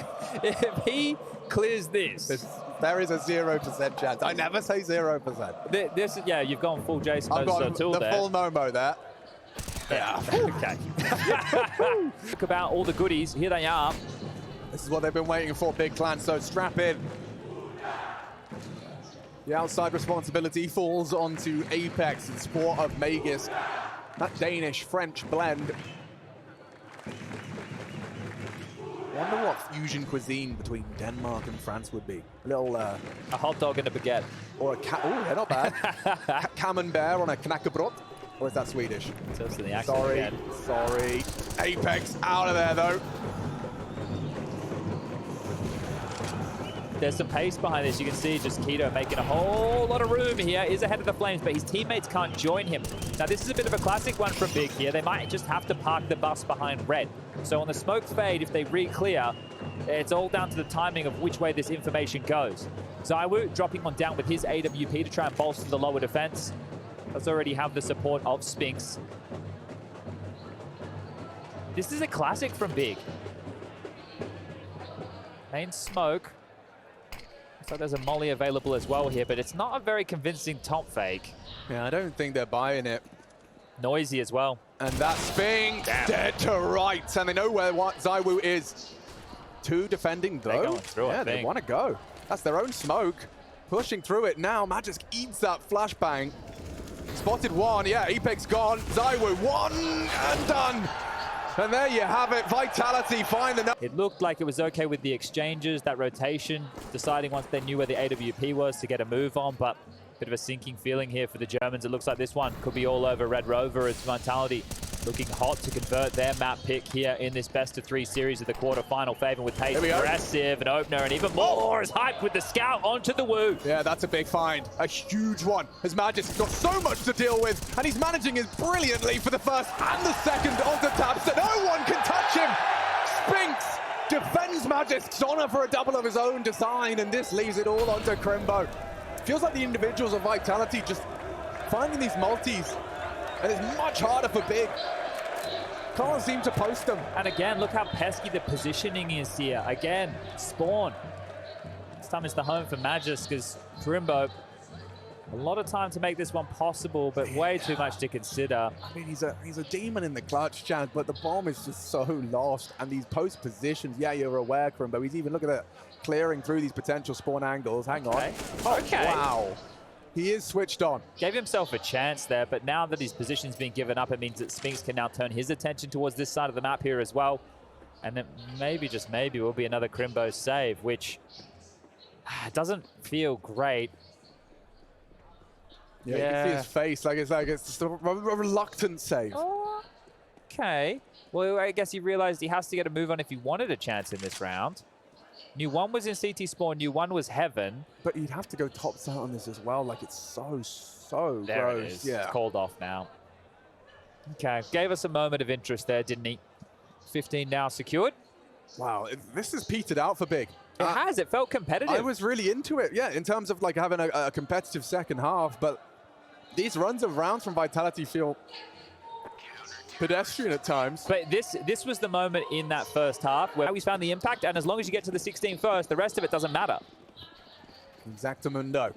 If he clears this, there is a 0% chance. I never say 0%. This, yeah, you've gone full Jason. I've got the full Momo there. Yeah. Okay. Talk about all the goodies. Here they are. This is what they've been waiting for, Big Clan. So strap in. The outside responsibility falls onto Apex in support of Magist. That Danish-French blend. Wonder what fusion cuisine between Denmark and France would be. A little... a hot dog and a baguette. Or a oh, they're not bad. Camembert on a knackebrot. Or is that Swedish? Sorry. Apex out of there, though. There's some pace behind this. You can see just Keto making a whole lot of room here. He's ahead of the flames, but his teammates can't join him. Now, this is a bit of a classic one from Big here. They might just have to park the bus behind red. So on the smoke fade, if they re-clear, it's all down to the timing of which way this information goes. Zaiwu dropping on down with his AWP to try and bolster the lower defense. Does already have the support of Spinks. This is a classic from Big. Main smoke. So there's a molly available as well here, but it's not a very convincing top fake. Yeah, I don't think they're buying it. Noisy as well. And that Spinks dead to rights, and they know where Zaiwu is. 2 defending though. They're going through, yeah, they want to go. That's their own smoke. Pushing through it now. Magisk eats that flashbang. Spotted 1. Yeah, Apex gone. Zaiwu 1 and done. And there you have it. Vitality find the... It looked like it was okay with the exchanges, that rotation, deciding once they knew where the AWP was to get a move on, but a bit of a sinking feeling here for the Germans. It looks like this one could be all over Red Rover as Vitality looking hot to convert their map pick here in this best-of-3 series of the quarterfinal. Favor with pace, aggressive, an opener, and even more is hyped with the scout onto the Woo. Yeah, that's a big find. A huge one. As Magist got so much to deal with, and he's managing it brilliantly for the first and the second onto Tabson. No one can touch him. Spinks defends Magist's honor for a double of his own design, and this leaves it all onto Crimbo. Feels like the individuals of Vitality just finding these multis, and it's much harder for Big. Can't seem to post them. And again, look how pesky the positioning is here. Again, spawn. This time it's the home for Magist because Crimbo, a lot of time to make this one possible, but way too much to consider. I mean, he's a demon in the clutch, Chad, but the bomb is just so lost. And these post positions, yeah, you're aware, Crimbo. He's even looking at clearing through these potential spawn angles. Hang on. Okay. Wow. He is switched on. Gave himself a chance there, but now that his position's been given up, it means that Spinks can now turn his attention towards this side of the map here as well. And then maybe, just maybe, will be another Crimbo save, which doesn't feel great. Yeah, you can see his face, like it's just a reluctant save. Oh, okay. Well, I guess he realized he has to get a move on if he wanted a chance in this round. New 1 was in CT spawn, new 1 was Heaven. But you'd have to go tops out on this as well. Like, it's so there gross. It is. Yeah. It's called off now. Okay, gave us a moment of interest there, didn't he? 15 now secured. Wow, this has petered out for Big. It has. It felt competitive. I was really into it, yeah, in terms of like having a competitive second half. But these runs of rounds from Vitality feel pedestrian at times. But this was the moment in that first half where we found the impact, and as long as you get to the 16 first, the rest of it doesn't matter. Exactamundo.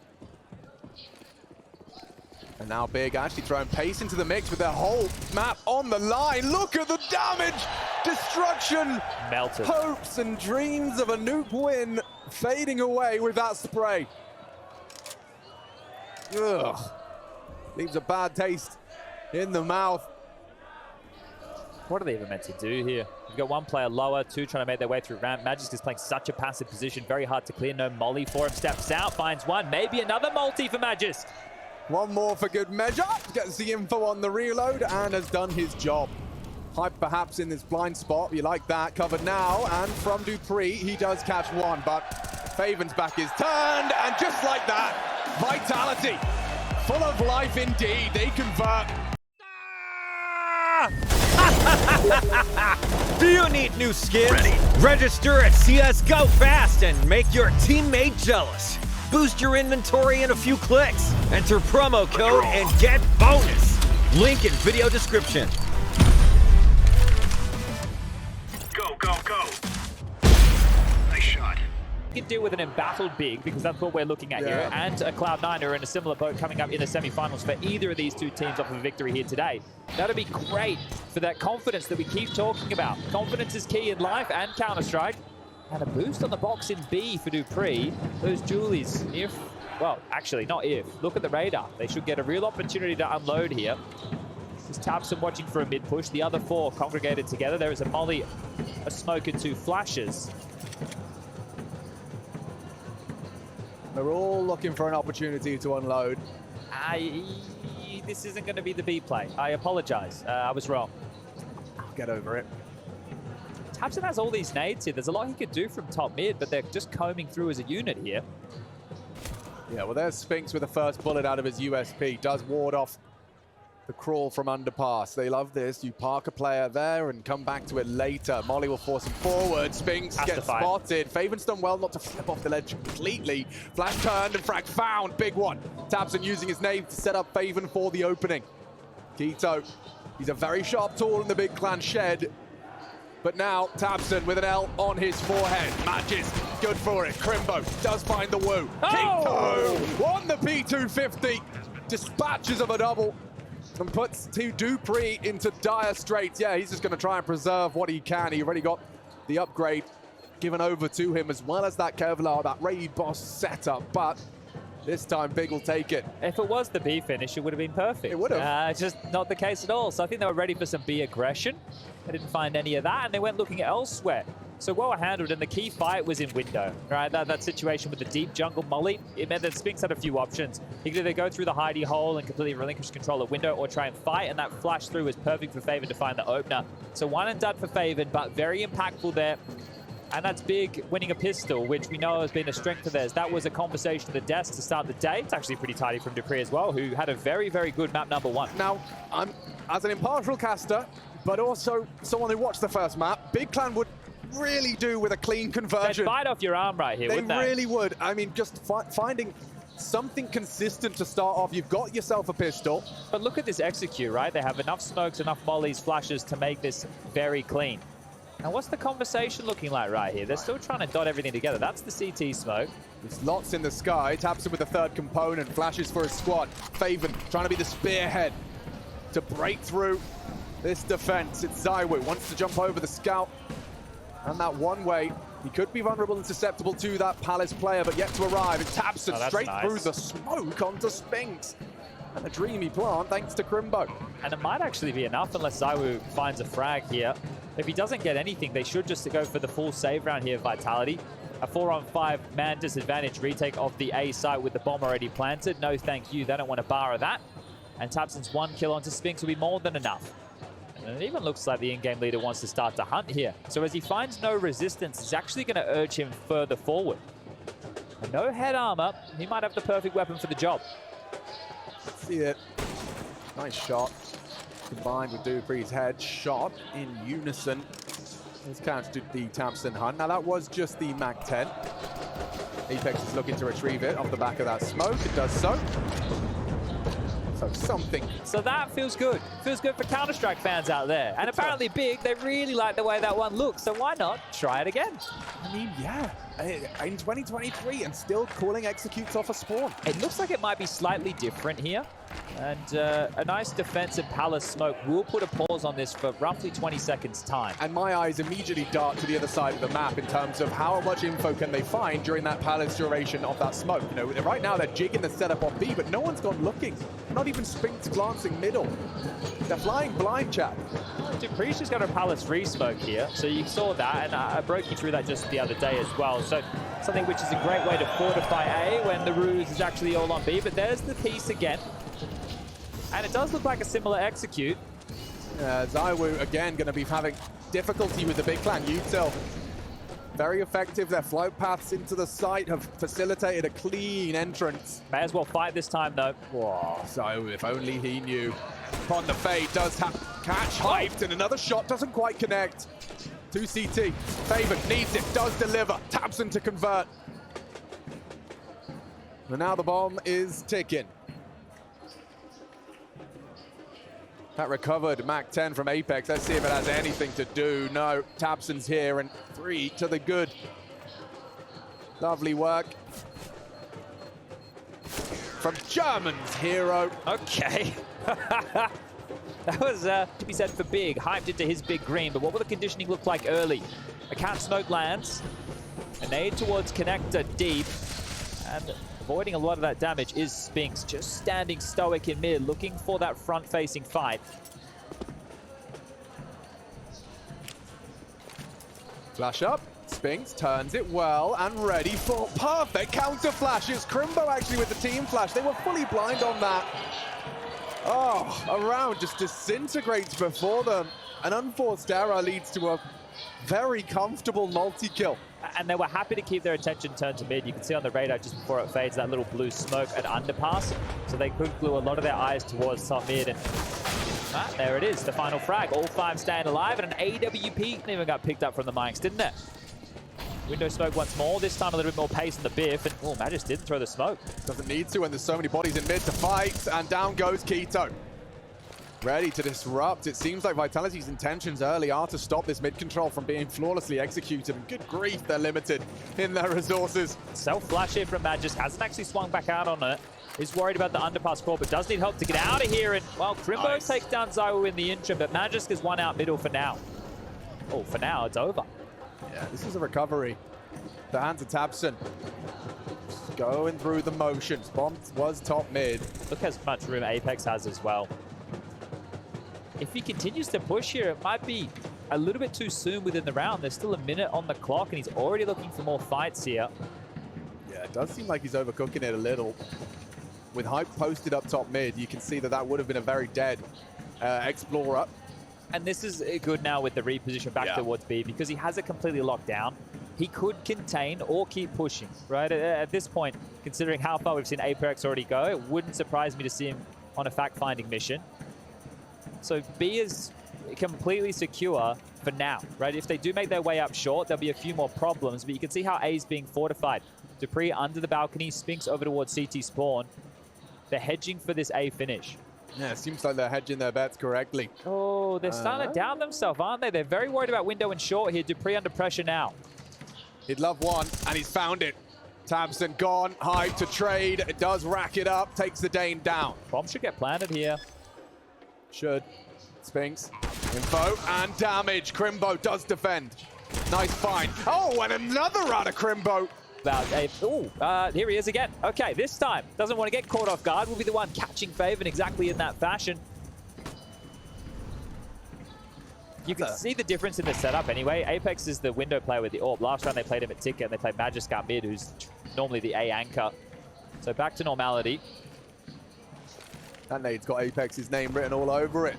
And now Big actually throwing pace into the mix with their whole map on the line. Look at the damage! Destruction! Melted. Hopes and dreams of a nuke win fading away with that spray. Ugh. Leaves a bad taste in the mouth. What are they even meant to do here? You've got one player lower, two trying to make their way through ramp. Magisk is playing such a passive position, very hard to clear. No molly for him. Steps out, finds one, maybe another multi for Magisk. One more for good measure. Gets the info on the reload and has done his job. Hype perhaps in this blind spot. You like that. Covered now. And from Dupree, he does catch one. But Faven's back is turned. And just like that, Vitality. Full of life indeed. They convert. Do you need new skins? Ready. Register at CSGOFAST and make your teammate jealous. Boost your inventory in a few clicks. Enter promo code and get bonus. Link in video description. Go, go, go. Nice shot. You can deal with an embattled big, because that's what we're looking at here, and a Cloud9 who are in a similar boat coming up in the semifinals for either of these two teams off of a victory here today. That'll be great for that confidence that we keep talking about. Confidence is key in life and Counter-Strike. And a boost on the box in B for Dupree. Those Julies, well, actually, not if. Look at the radar. They should get a real opportunity to unload here. Just tabseN watching for a mid push. The other four congregated together. There is a molly, a smoke, and two flashes. They're all looking for an opportunity to unload. This isn't going to be the B play. I apologize. I was wrong. I'll get over it. tabseN has all these nades here. There's a lot he could do from top mid, but they're just combing through as a unit here. Yeah, well, there's Spinks with the first bullet out of his USP. Does ward off the crawl from underpass. They love this. You park a player there and come back to it later. Molly will force him forward. Spinks gets spotted. Faven's done well not to flip off the ledge completely. Flash turned and frag found. Big one. tabseN using his nade to set up Faven for the opening. Keto, he's a very sharp tool in the big clan shed. But now tabseN with an L on his forehead. Matches, good for it. Crimbo does find the woo. Oh! Keto on the P250. Dispatches of a double and puts Dupree into dire straits. Yeah, he's just going to try and preserve what he can. He already got the upgrade given over to him, as well as that Kevlar, that Raid Boss setup. But this time, Big will take it. If it was the B finish, it would have been perfect. It would have. Just not the case at all. So I think they were ready for some B aggression. They didn't find any of that, and they went looking elsewhere. So well handled, and the key fight was in window, right? That situation with the deep jungle molly, it meant that Spinks had a few options. He could either go through the hidey hole and completely relinquish control of window, or try and fight, and that flash through was perfect for Faven to find the opener. So one and done for Faven, but very impactful there. And that's big, winning a pistol, which we know has been a strength of theirs. That was a conversation at the desk to start the day. It's actually pretty tidy from Dupree as well, who had a very, very good map number one. Now, I'm as an impartial caster, but also someone who watched the first map, Big Clan would really do with a clean conversion. They'd bite off your arm right here, wouldn't they? They really would. I mean, just finding something consistent to start off. You've got yourself a pistol. But look at this execute, right? They have enough smokes, enough mollies, flashes to make this very clean. Now, what's the conversation looking like right here? They're still trying to dot everything together. That's the CT smoke. There's lots in the sky. tabseN with the third component. Flashes for his squad. Faven trying to be the spearhead to break through this defense. It's ZywOo. Wants to jump over the scout. And that one way, he could be vulnerable and susceptible to that Palace player, but yet to arrive. It's tabseN straight through the smoke onto Spinks. And a dreamy plant, thanks to Crimbo. And it might actually be enough unless ZywOo finds a frag here. If he doesn't get anything, they should just go for the full save round here, Vitality. A 4-on-5 man disadvantage retake of the A site with the bomb already planted. No thank you, they don't want a bar of that. And tabseN's one kill onto Spinks will be more than enough. And it even looks like the in-game leader wants to start to hunt here. So as he finds no resistance, it's actually going to urge him further forward. And no head armor, he might have the perfect weapon for the job. See it. Nice shot. Combined with Dupree's head shot in unison. This counts to the tabseN hunt. Now that was just the MAC-10. Apex is looking to retrieve it off the back of that smoke. It does so. So something. So that feels good. Feels good for Counter-Strike fans out there. And apparently Big, they really like the way that one looks. So why not try it again? I mean, yeah. In 2023 and still calling executes off a spawn. It looks like it might be slightly different here. And a nice defensive palace smoke will put a pause on this for roughly 20 seconds time. And my eyes immediately dart to the other side of the map in terms of how much info can they find during that palace duration of that smoke. You know, right now they're jigging the setup on B, but no one's gone looking. Not even Spinks glancing middle. They're flying blind, chat. dupree's just got a palace re-smoke here, so you saw that, and I broke you through that just the other day as well. So something which is a great way to fortify A when the ruse is actually all on B, but there's the piece again. And it does look like a similar execute. Zywoo, again, going to be having difficulty with the big clan. Util, very effective. Their float paths into the site have facilitated a clean entrance. May as well fight this time, though. Whoa. So if only he knew. Upon the fade, does catch hyped, and another shot doesn't quite connect. 2 CT. Favored needs it, does deliver. tabseN to convert. And now the bomb is ticking. That recovered Mac 10 from Apex. Let's see if it has anything to do. No, tabseN's here, and 3 to the good. Lovely work from German's hero. Okay. That was to be said for big, hyped into his big green, but what will the conditioning look like early? A cat smoke lands, a nade towards connector deep, and avoiding a lot of that damage is Spinks, just standing stoic in mid, looking for that front-facing fight. Flash up, Spinks turns it well and ready for perfect counter flashes. Crimbo actually with the team flash. They were fully blind on that. Oh, a round just disintegrates before them. An unforced error leads to a very comfortable multi-kill. And they were happy to keep their attention turned to mid. You can see on the radar just before it fades that little blue smoke at underpass. So they could glue a lot of their eyes towards top mid. And there it is, the final frag. All 5 staying alive, and an AWP even got picked up from the mics, didn't it? Window smoke once more, this time a little bit more pace in the biff, and oh, Magis didn't throw the smoke. Doesn't need to when there's so many bodies in mid to fight, and down goes Keto. Ready to disrupt. It seems like Vitality's intentions early are to stop this mid control from being flawlessly executed, and good grief, they're limited in their resources. Self-flash here from Magis, hasn't actually swung back out on it. He's worried about the underpass crawl, but does need help to get out of here, and well, Crimbo takes down Zywoo in the interim, but Magis is one out middle for now. Oh, for now, it's over. Yeah, this is a recovery. The hands of tabseN. Going through the motions. Bomb was top mid. Look how much room Apex has as well. If he continues to push here, it might be a little bit too soon within the round. There's still a minute on the clock, and he's already looking for more fights here. Yeah, it does seem like he's overcooking it a little. With hype posted up top mid, you can see that that would have been a very dead Explorer. And this is good now with the reposition back towards B, because he has it completely locked down. He could contain or keep pushing, right? At this point, considering how far we've seen Apex already go, it wouldn't surprise me to see him on a fact-finding mission. So B is completely secure for now, right? If they do make their way up short, there'll be a few more problems, but you can see how A is being fortified. dupreeh under the balcony, Spinks over towards CT spawn. They're hedging for this A finish. Yeah, it seems like they're hedging their bets correctly. Oh, they're starting to down themselves, aren't they? They're very worried about window and short here. dupreeh under pressure now. He'd love one, and he's found it. tabseN gone, high to trade. It does rack it up, takes the Dane down. Bomb should get planted here. Should. Spinks, info, and damage. Crimbo does defend. Nice find. Oh, and another run of Crimbo. Here he is again. Okay, this time, doesn't want to get caught off guard. Will be the one catching Faven exactly in that fashion. You can see the difference in the setup anyway. Apex is the window player with the AWP. Last round they played him at Ticket, and they played Magiscar mid, who's normally the A anchor. So back to normality. That nade's got Apex's name written all over it.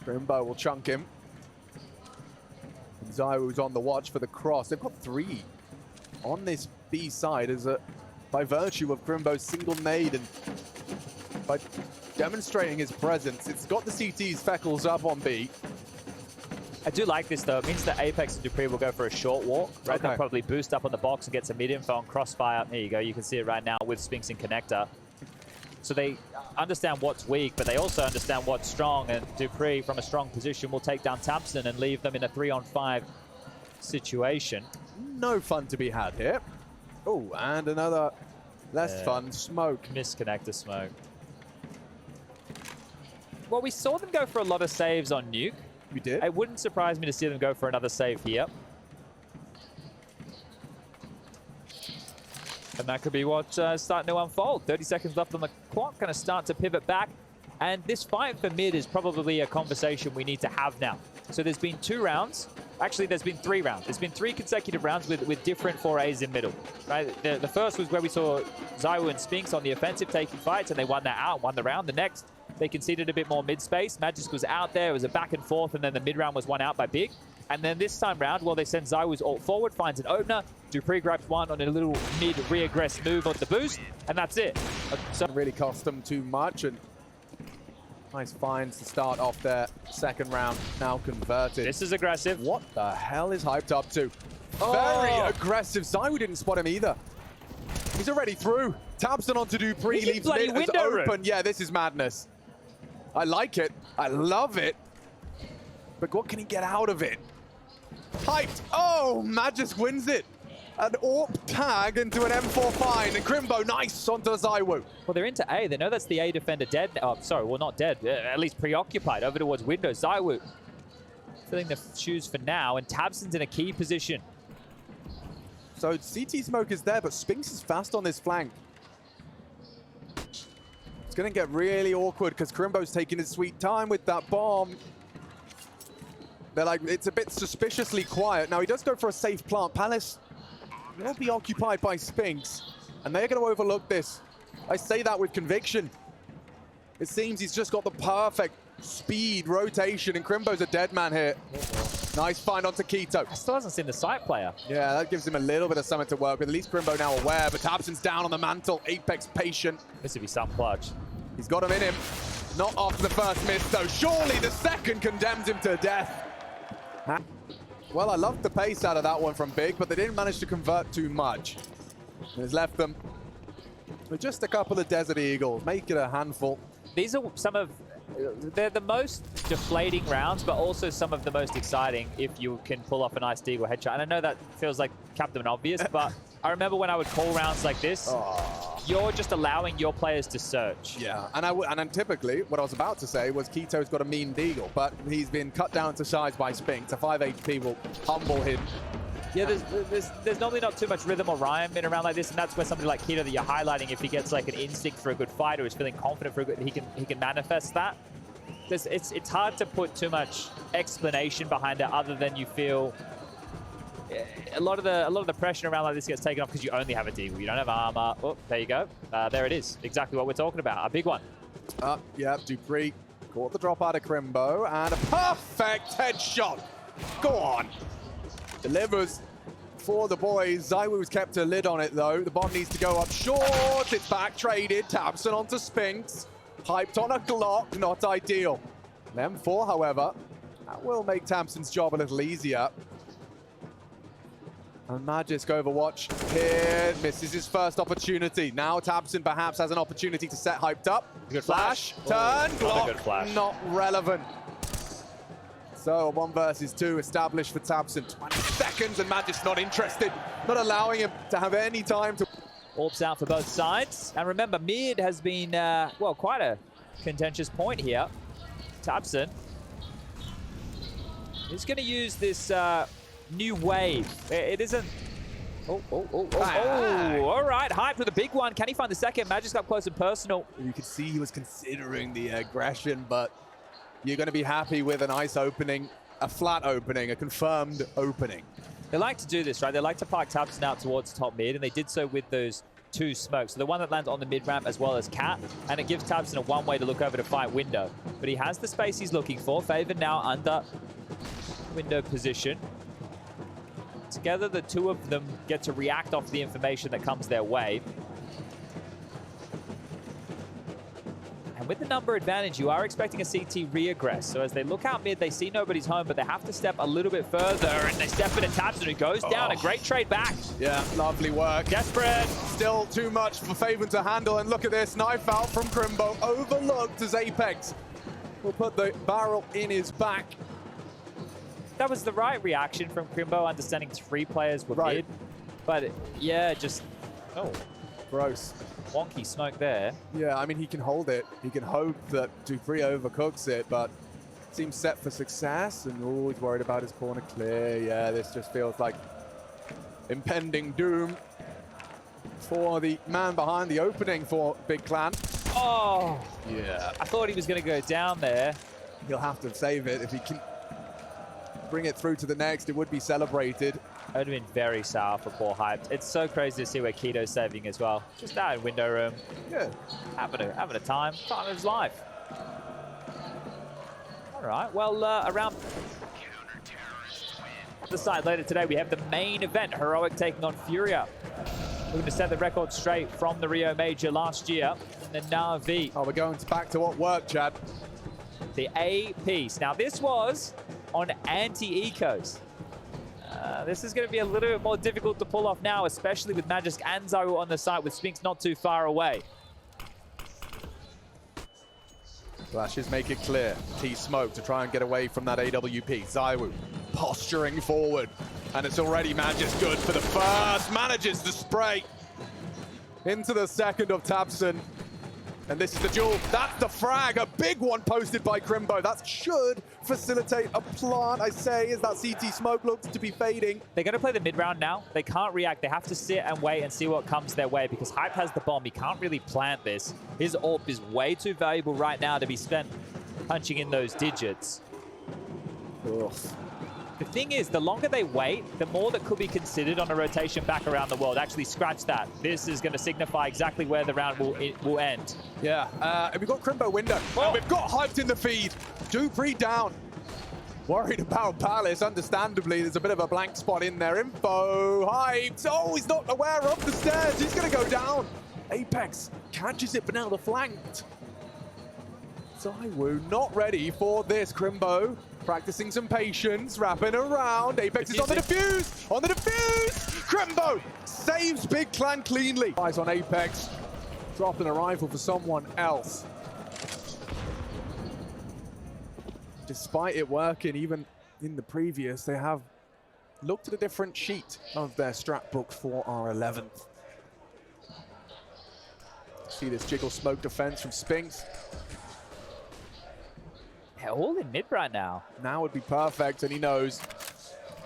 Crimbo will chunk him. And Zywoo's on the watch for the cross. They've got 3 on this B side by virtue of Crimbo's single nade and by demonstrating his presence. It's got the CT's Feckles up on B. I do like this though. It means that Apex and dupreeh will go for a short walk, right? Okay. They'll probably boost up on the box and get some mid info on crossfire. There you go. You can see it right now with Spinks and connector. So they understand what's weak, but they also understand what's strong. And dupreeh, from a strong position, will take down tabseN and leave them in a 3-on-5 situation. No fun to be had here. Oh, and another Less fun. Smoke. Misconnector smoke. Well, we saw them go for a lot of saves on Nuke. We did. It wouldn't surprise me to see them go for another save here. And that could be what's starting to unfold. 30 seconds left on the clock, going to start to pivot back. And this fight for mid is probably a conversation we need to have now. So there's been 2 rounds. Actually, there's been 3 rounds. There's been 3 consecutive rounds with different forays in middle. Right? The first was where we saw ZywOo and Spinks on the offensive taking fights, and they won that out, won the round. The next, they conceded a bit more mid space. Magisk was out there. It was a back and forth, and then the mid round was won out by Big. And then this time round, well, they send ZywOo's ult forward, finds an opener. dupreeh grabs one on a little mid re-aggress move on the boost, and that's it. So really cost them too much, and nice finds to start off their second round, now converted. This is aggressive. What the hell is hyped up to? Very aggressive. ZywOo didn't spot him either. He's already through. Tabson onto dupreeh, leaves mid as open. Yeah, this is madness. I like it. I love it. But what can he get out of it? Hyped. Oh, Magisk wins it. An AWP tag into an M4 find, and Crimbo, nice, onto ZywOo. Well, they're into A. They know that's the A defender dead. Oh, sorry, well, not dead. At least preoccupied. Over towards window. ZywOo filling the shoes for now, and Tabson's in a key position. So CT smoke is there, but Spinks is fast on this flank. It's going to get really awkward because Crimbo's taking his sweet time with that bomb. They're like, it's a bit suspiciously quiet. Now, he does go for a safe plant. Palace will be occupied by Spinks, and they're going to overlook this. I say that with conviction. It seems he's just got the perfect speed, rotation, and Crimbo's a dead man here. Nice find onto Keto. Still hasn't seen the site player. Yeah, that gives him a little bit of something to work with. At least Crimbo now aware, but Tabson's down on the mantle. Apex patient. This would be some clutch. He's got him in him. Not after the first miss, though. Surely the second condemns him to death. Well, I loved the pace out of that one from Big, but they didn't manage to convert too much. And it's left them with just a couple of Desert Eagles. Make it a handful. These are some of... They're the most deflating rounds, but also some of the most exciting if you can pull off a nice Deagle headshot. And I know that feels like Captain Obvious, but I remember when I would call rounds like this, you're just allowing your players to search. Yeah, and typically, what I was about to say was Keto's got a mean Deagle, but he's been cut down to size by Spinks. A 5 HP will humble him. Yeah, there's normally not too much rhythm or rhyme in a round like this, and that's where somebody like Keto that you're highlighting, if he gets like an instinct for a good fight or is feeling confident for a good, he can manifest that. It's hard to put too much explanation behind it, other than you feel a lot of the pressure around like this gets taken off because you only have a Deagle. You don't have armor. Oh, there you go. There it is. Exactly what we're talking about. A big one. Yeah, dupreeh caught the drop out of Crimbo, and a perfect headshot. Go on. Delivers for the boys. ZywOo's kept a lid on it, though. The bomb needs to go up short. It's back traded. Tabson onto Spinks. Hyped on a Glock. Not ideal. M4, however, that will make Tabson's job a little easier. And Magisk Overwatch here misses his first opportunity. Now Tabson perhaps has an opportunity to set hyped up. Good flash. Turn. Glock. Good flash. Not relevant. So a 1 versus 2 established for Tabson. 20 seconds and Magisk's not interested. Not allowing him to have any time to... Orbs out for both sides. And remember, mid has been, well, quite a contentious point here. Tabson is going to use this new wave. It isn't... Oh, all right. Hyped with a big one. Can he find the second? Magisk up close and personal. You could see he was considering the aggression, but you're going to be happy with a nice opening, a flat opening, a confirmed opening. They like to do this, right? They like to park Tabson out towards top mid, and they did so with those 2 smokes. So the one that lands on the mid ramp as well as Cat, and it gives Tabson a one-way to look over to fight window. But he has the space he's looking for. Favored now under window position. Together, the 2 of them get to react off the information that comes their way. And with the number advantage, you are expecting a CT re-aggress. So as they look out mid, they see nobody's home, but they have to step a little bit further, and they step into Tabson, who goes down. A great trade back. Yeah, lovely work. Desperate. Still too much for Faven to handle, and look at this. Knife out from Crimbo. Overlooked as Apex will put the barrel in his back. That was the right reaction from Crimbo, understanding 3 players were mid. But yeah, just... Oh. Gross. Wonky smoke there. Yeah, I mean, he can hold it. He can hope that Dupree overcooks it, but seems set for success and always worried about his corner clear. Yeah, this just feels like impending doom for the man behind the opening for Big Clan. Oh, Yeah. I thought he was going to go down there. He'll have to save it. If he can bring it through to the next, it would be celebrated. It would have been very sour for poor Hype. It's so crazy to see where Keto's saving as well. Just out in window room, Yeah. having a time of his life. All right, well, around the side later today, we have the main event, Heroic taking on Furia. Looking to set the record straight from the Rio Major last year. And then Na'Vi, Oh, we're going back to what worked, Chad. the A piece. Now, this was on anti-ecos. This is going to be a little bit more difficult to pull off now, especially with Magisk and Zaru on the site, with Spinks not too far away. Flashes make it clear. T-Smoke to try and get away from that AWP. Zaiwu posturing forward. And it's already Magisk good for the first. Manages the spray. Into the second of Tabson. And this is the duel. That's the frag. A big one posted by Crimbo. That should facilitate a plant, I say, as that CT smoke looks to be fading. They're going to play the mid round now. They can't react. They have to sit and wait and see what comes their way, because Hype has the bomb. He can't really plant this. His AWP is way too valuable right now to be spent punching in those digits. Ugh. The thing is, the longer they wait, the more that could be considered on a rotation back around the world. Actually, scratch that. This is going to signify exactly where the round will end. Yeah, and we've got Crimbo window. Oh. And we've got Hyped in the feed. Dupree down. Worried about Palace, understandably. There's a bit of a blank spot in there. Info, Hyped. Oh, he's not aware of the stairs. He's going to go down. Apex catches it, but now they're flanked. Zaiwu not ready for this. Crimbo practicing some patience, wrapping around. Apex is on the defuse. On the defuse. Crimbo saves Big Clan cleanly. Eyes on Apex. Dropping a rifle for someone else. Despite it working, even in the previous, they have looked at a different sheet of their strat book for our 11th. See this jiggle smoke defense from Spinks. They're all in mid right now. Now would be perfect, and he knows.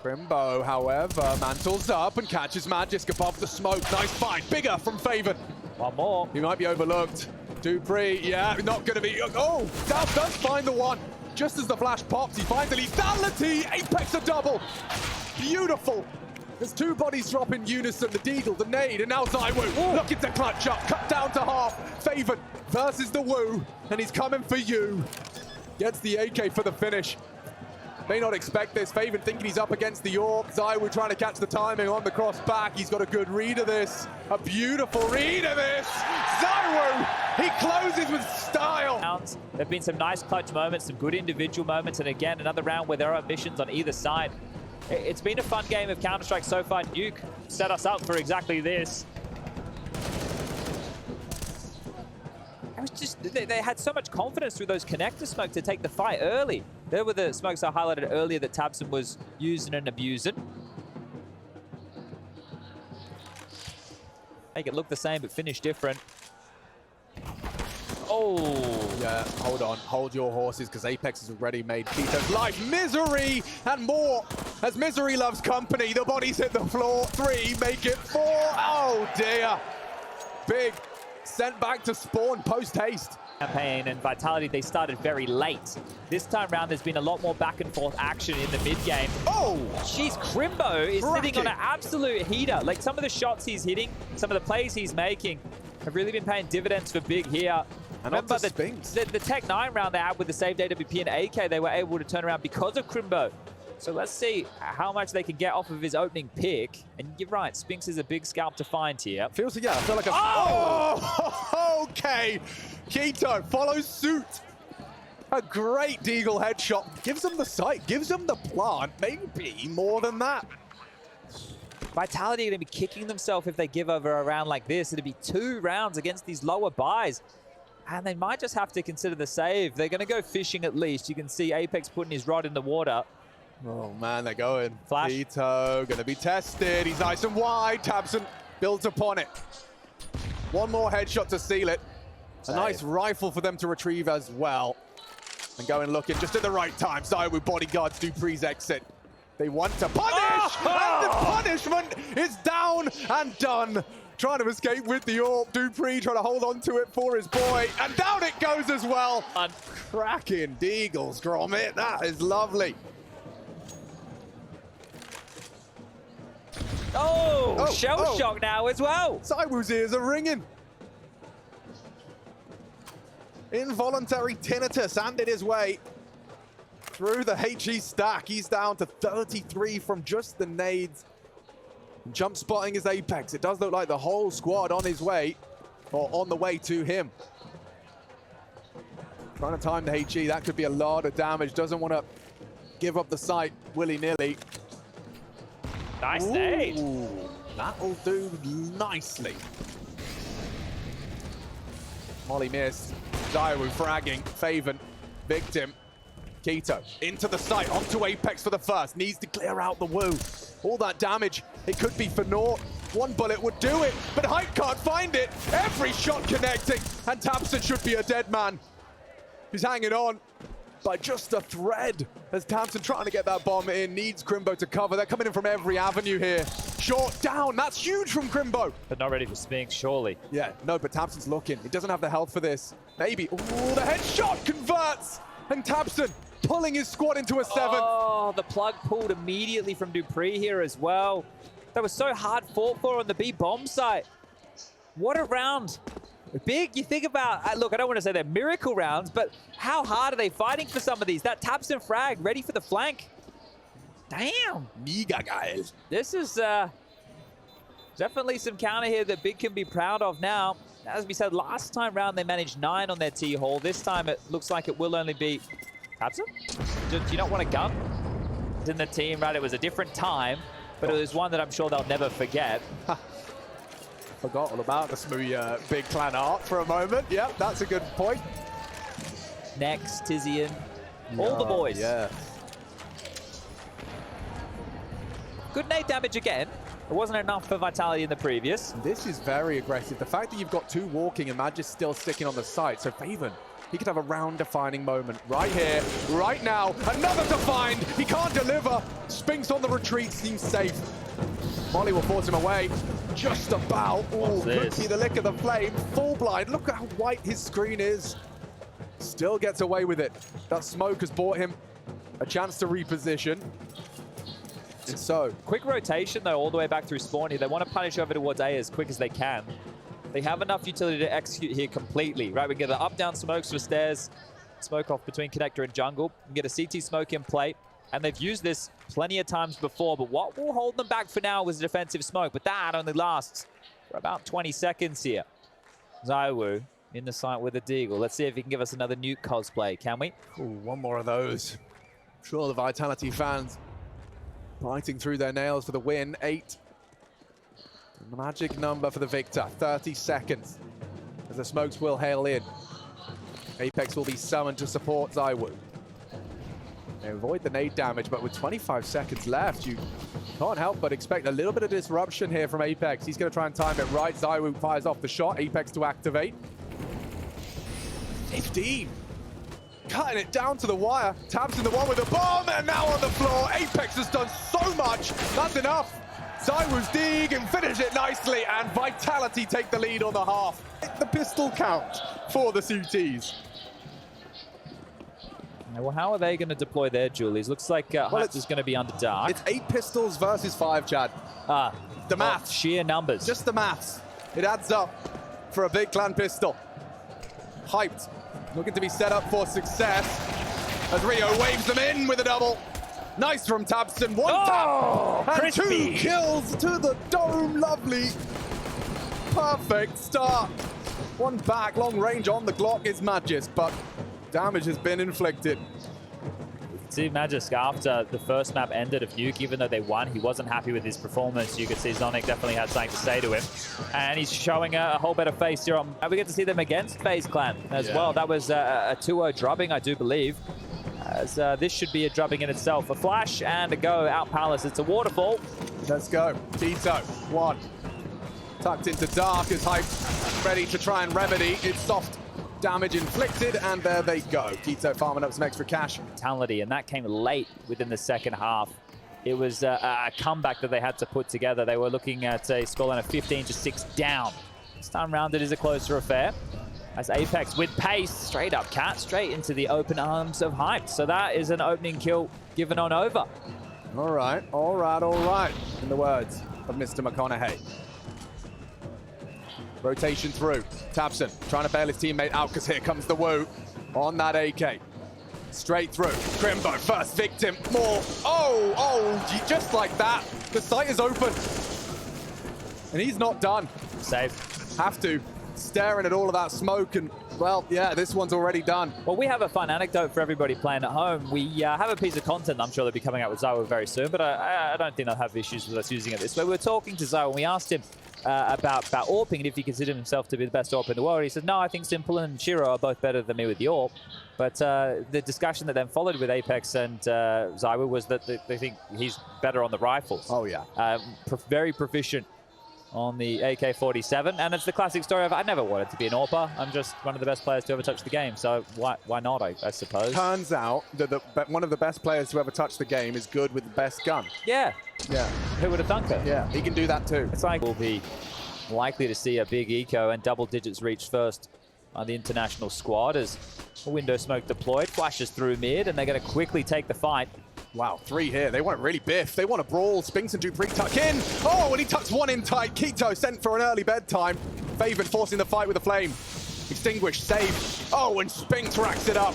Crimbo, however, mantles up and catches Magisk above the smoke. Nice find. Bigger from Faven. One more. He might be overlooked. Dupree, yeah, not going to be. Oh, Dab does find the one. Just as the flash pops, he finds the lethality. Apex a double. Beautiful. There's two bodies drop in unison. The Deagle, the nade, and now Zaiwu looking to clutch up. Cut down to half. Faven versus the Wu, and he's coming for you. Gets the AK for the finish. May not expect this. Faven thinking he's up against the York. Zaiwu trying to catch the timing on the cross back. He's got a good read of this. A beautiful read of this. Zaiwu, he closes with style. There have been some nice clutch moments, some good individual moments, and again, another round where there are missions on either side. It's been a fun game of Counter-Strike so far. Nuke set us up for exactly this. It was just, they had so much confidence through those connector smoke to take the fight early. There were the smokes I highlighted earlier that Tabson was using and abusing. Make it look the same, but finish different. Oh. Yeah, hold on. Hold your horses, because Apex has already made Keto's life misery and more. As misery loves company, the bodies hit the floor. 3, make it 4. Oh, dear. Big. Sent back to spawn post-haste. Campaign and Vitality, they started very late. This time round, there's been a lot more back and forth action in the mid game. Oh! Jeez, Crimbo is sitting on an absolute heater. Like, some of the shots he's hitting, some of the plays he's making have really been paying dividends for Big here. And remember the Tech 9 round they had with the saved AWP and AK, they were able to turn around because of Crimbo. So let's see how much they can get off of his opening pick. And you're right, Spinks is a big scalp to find here. Feels, yeah, I feel like a... Oh! Okay. Keto follows suit. A great Deagle headshot. Gives him the sight, gives him the plant. Maybe more than that. Vitality are going to be kicking themselves if they give over a round like this. It'll be 2 rounds against these lower buys. And they might just have to consider the save. They're going to go fishing at least. You can see Apex putting his rod in the water. Oh, man, they're going. Flash. Keto going to be tested. He's nice and wide. Tabson builds upon it. One more headshot to seal it. A nice rifle for them to retrieve as well. And go and look in just at the right time. ZywOo bodyguards Dupree's exit. They want to punish! And the punishment is down and done. Trying to escape with the AWP. Dupree trying to hold on to it for his boy. And down it goes as well. Cracking Deagles, Gromit. That is lovely. Oh, shell shock now as well. ZywOo's ears are ringing. Involuntary tinnitus handed his way through the HE stack. He's down to 33 from just the nades. Jump spotting his Apex. It does look like the whole squad on his way, or on the way to him. Trying to time the HE. That could be a lot of damage. Doesn't want to give up the site willy-nilly. Nice nade. That'll do nicely. Molly missed. ZywOo fragging. Faven. Victim. Keto into the site, onto Apex for the first. Needs to clear out the Woo. All that damage, it could be for naught. One bullet would do it, but Hype can't find it. Every shot connecting, and tabseN should be a dead man. He's hanging on by just a thread as tabseN trying to get that bomb in. Needs Crimbo to cover. They're coming in from every avenue here. Short down, that's huge from Crimbo. But not ready for Spinks, surely. Yeah, no, but tabseN's looking. He doesn't have the health for this. Maybe. Ooh, the headshot converts, and tabseN pulling his squad into a 7th. Oh, the plug pulled immediately from Dupree here as well. That was so hard fought for on the B bomb site. What a round. Big, you think about, look, I don't want to say they're miracle rounds, but how hard are they fighting for some of these? That tabseN frag, ready for the flank. Damn. Mega geil. This is definitely some counter here that Big can be proud of now. As we said, last time round they managed 9 on their T-hole. This time it looks like it will only be tabseN? Do you not want a gun? It's in the team, right? It was a different time, but it was one that I'm sure they'll never forget. Forgot all about the smooth big clan art for a moment. Yep, that's a good point. Next, Tizian, all the boys. Yeah. Good nade damage again. It wasn't enough for Vitality in the previous. This is very aggressive. The fact that you've got 2 walking and Magic's still sticking on the site. So Faven, he could have a round-defining moment right here, right now. Another to find. He can't deliver. Spinks on the retreat seems safe. Molly will force him away. Just about. Oh, could be the lick of the flame. Full blind. Look at how white his screen is. Still gets away with it. That smoke has bought him a chance to reposition. And so, quick rotation, though, all the way back through spawn here. They want to punish over towards A as quick as they can. They have enough utility to execute here completely, right? We get the up-down smokes for stairs, smoke off between connector and jungle. We get a CT smoke in play, and they've used this plenty of times before, but what will hold them back for now was a defensive smoke, but that only lasts for about 20 seconds here. ZywOo in the site with a Deagle. Let's see if he can give us another nuke cosplay, can we? ooh, one more of those. I'm sure the Vitality fans biting through their nails for the win. 8. The magic number for the victor. 30 seconds as the smokes will hail in. Apex will be summoned to support ZywOo. They avoid the nade damage, but with 25 seconds left, you can't help but expect a little bit of disruption here from Apex. He's going to try and time it right. ZywOo fires off the shot. Apex to activate. 15. Cutting it down to the wire. tabseN the one with the bomb, and now on the floor. Apex has done so much. That's enough. ZywOo's dig and finish it nicely, and Vitality take the lead on the half. The pistol count for the CTs. Well, how are they going to deploy their Julies? Looks like Hype is going to be under dark. It's 8 pistols versus 5, Chad. The maths. Sheer numbers. Just the maths. It adds up for a big clan pistol. Hyped. Looking to be set up for success as Rio waves them in with a double. Nice from tabseN. 1 tap and crispy. 2 kills to the dome. Lovely. Perfect start. 1 back, long range on the Glock is Magis, but damage has been inflicted. See Magisk after the first map ended of Nuke, even though they won, he wasn't happy with his performance. You could see Zonic definitely had something to say to him. And he's showing a whole better face here on, and we get to see them against FaZe Clan as well. That was a 2-0 drubbing, I do believe. As this should be a drubbing in itself. A flash and a go out Palace. It's a waterfall. Let's go. Tito, 1. Tucked into dark as Hype ready to try and remedy. It's soft damage inflicted, and there they go. k1to farming up some extra cash. Mentality, and that came late within the second half. It was a comeback that they had to put together. They were looking at a scoreline of 15-6 down. This time round, it is a closer affair. As Apex with pace, straight up cat, straight into the open arms of Hype. So that is an opening kill given on over. All right, all right, all right, in the words of Mr. McConaughey. Rotation through. tabseN trying to bail his teammate out because here comes the Woo on that AK. Straight through. Crimbo, first victim. More. Oh, just like that. The site is open. And he's not done. Save. Have to. Staring at all of that smoke and, well, yeah, this one's already done. Well, we have a fun anecdote for everybody playing at home. We have a piece of content I'm sure they'll be coming out with ZywOo very soon, but I don't think they'll have issues with us using it this way. We were talking to ZywOo and we asked him about AWPing and if he considered himself to be the best AWP in the world. He said, no, I think Simple and Shiro are both better than me with the AWP. But the discussion that then followed with Apex and ZywOo was that they think he's better on the rifles. Oh, yeah. Very proficient on the AK-47, and it's the classic story of I never wanted to be an AWPer. I'm just one of the best players to ever touch the game, so why not, I suppose. Turns out that one of the best players to ever touch the game is good with the best gun. Yeah. Yeah. Who would have thunk it? Yeah, he can do that too. It's like we'll be likely to see a big eco and double digits reached first on the international squad as a window smoke deployed, flashes through mid, and they're going to quickly take the fight. Wow, 3 here. They want to really biff. They want to brawl. Spinks and Dupree tuck in. Oh, and he tucks one in tight. k1to sent for an early bedtime. Faven forcing the fight with a flame. Extinguished, save. Oh, and Spinks racks it up.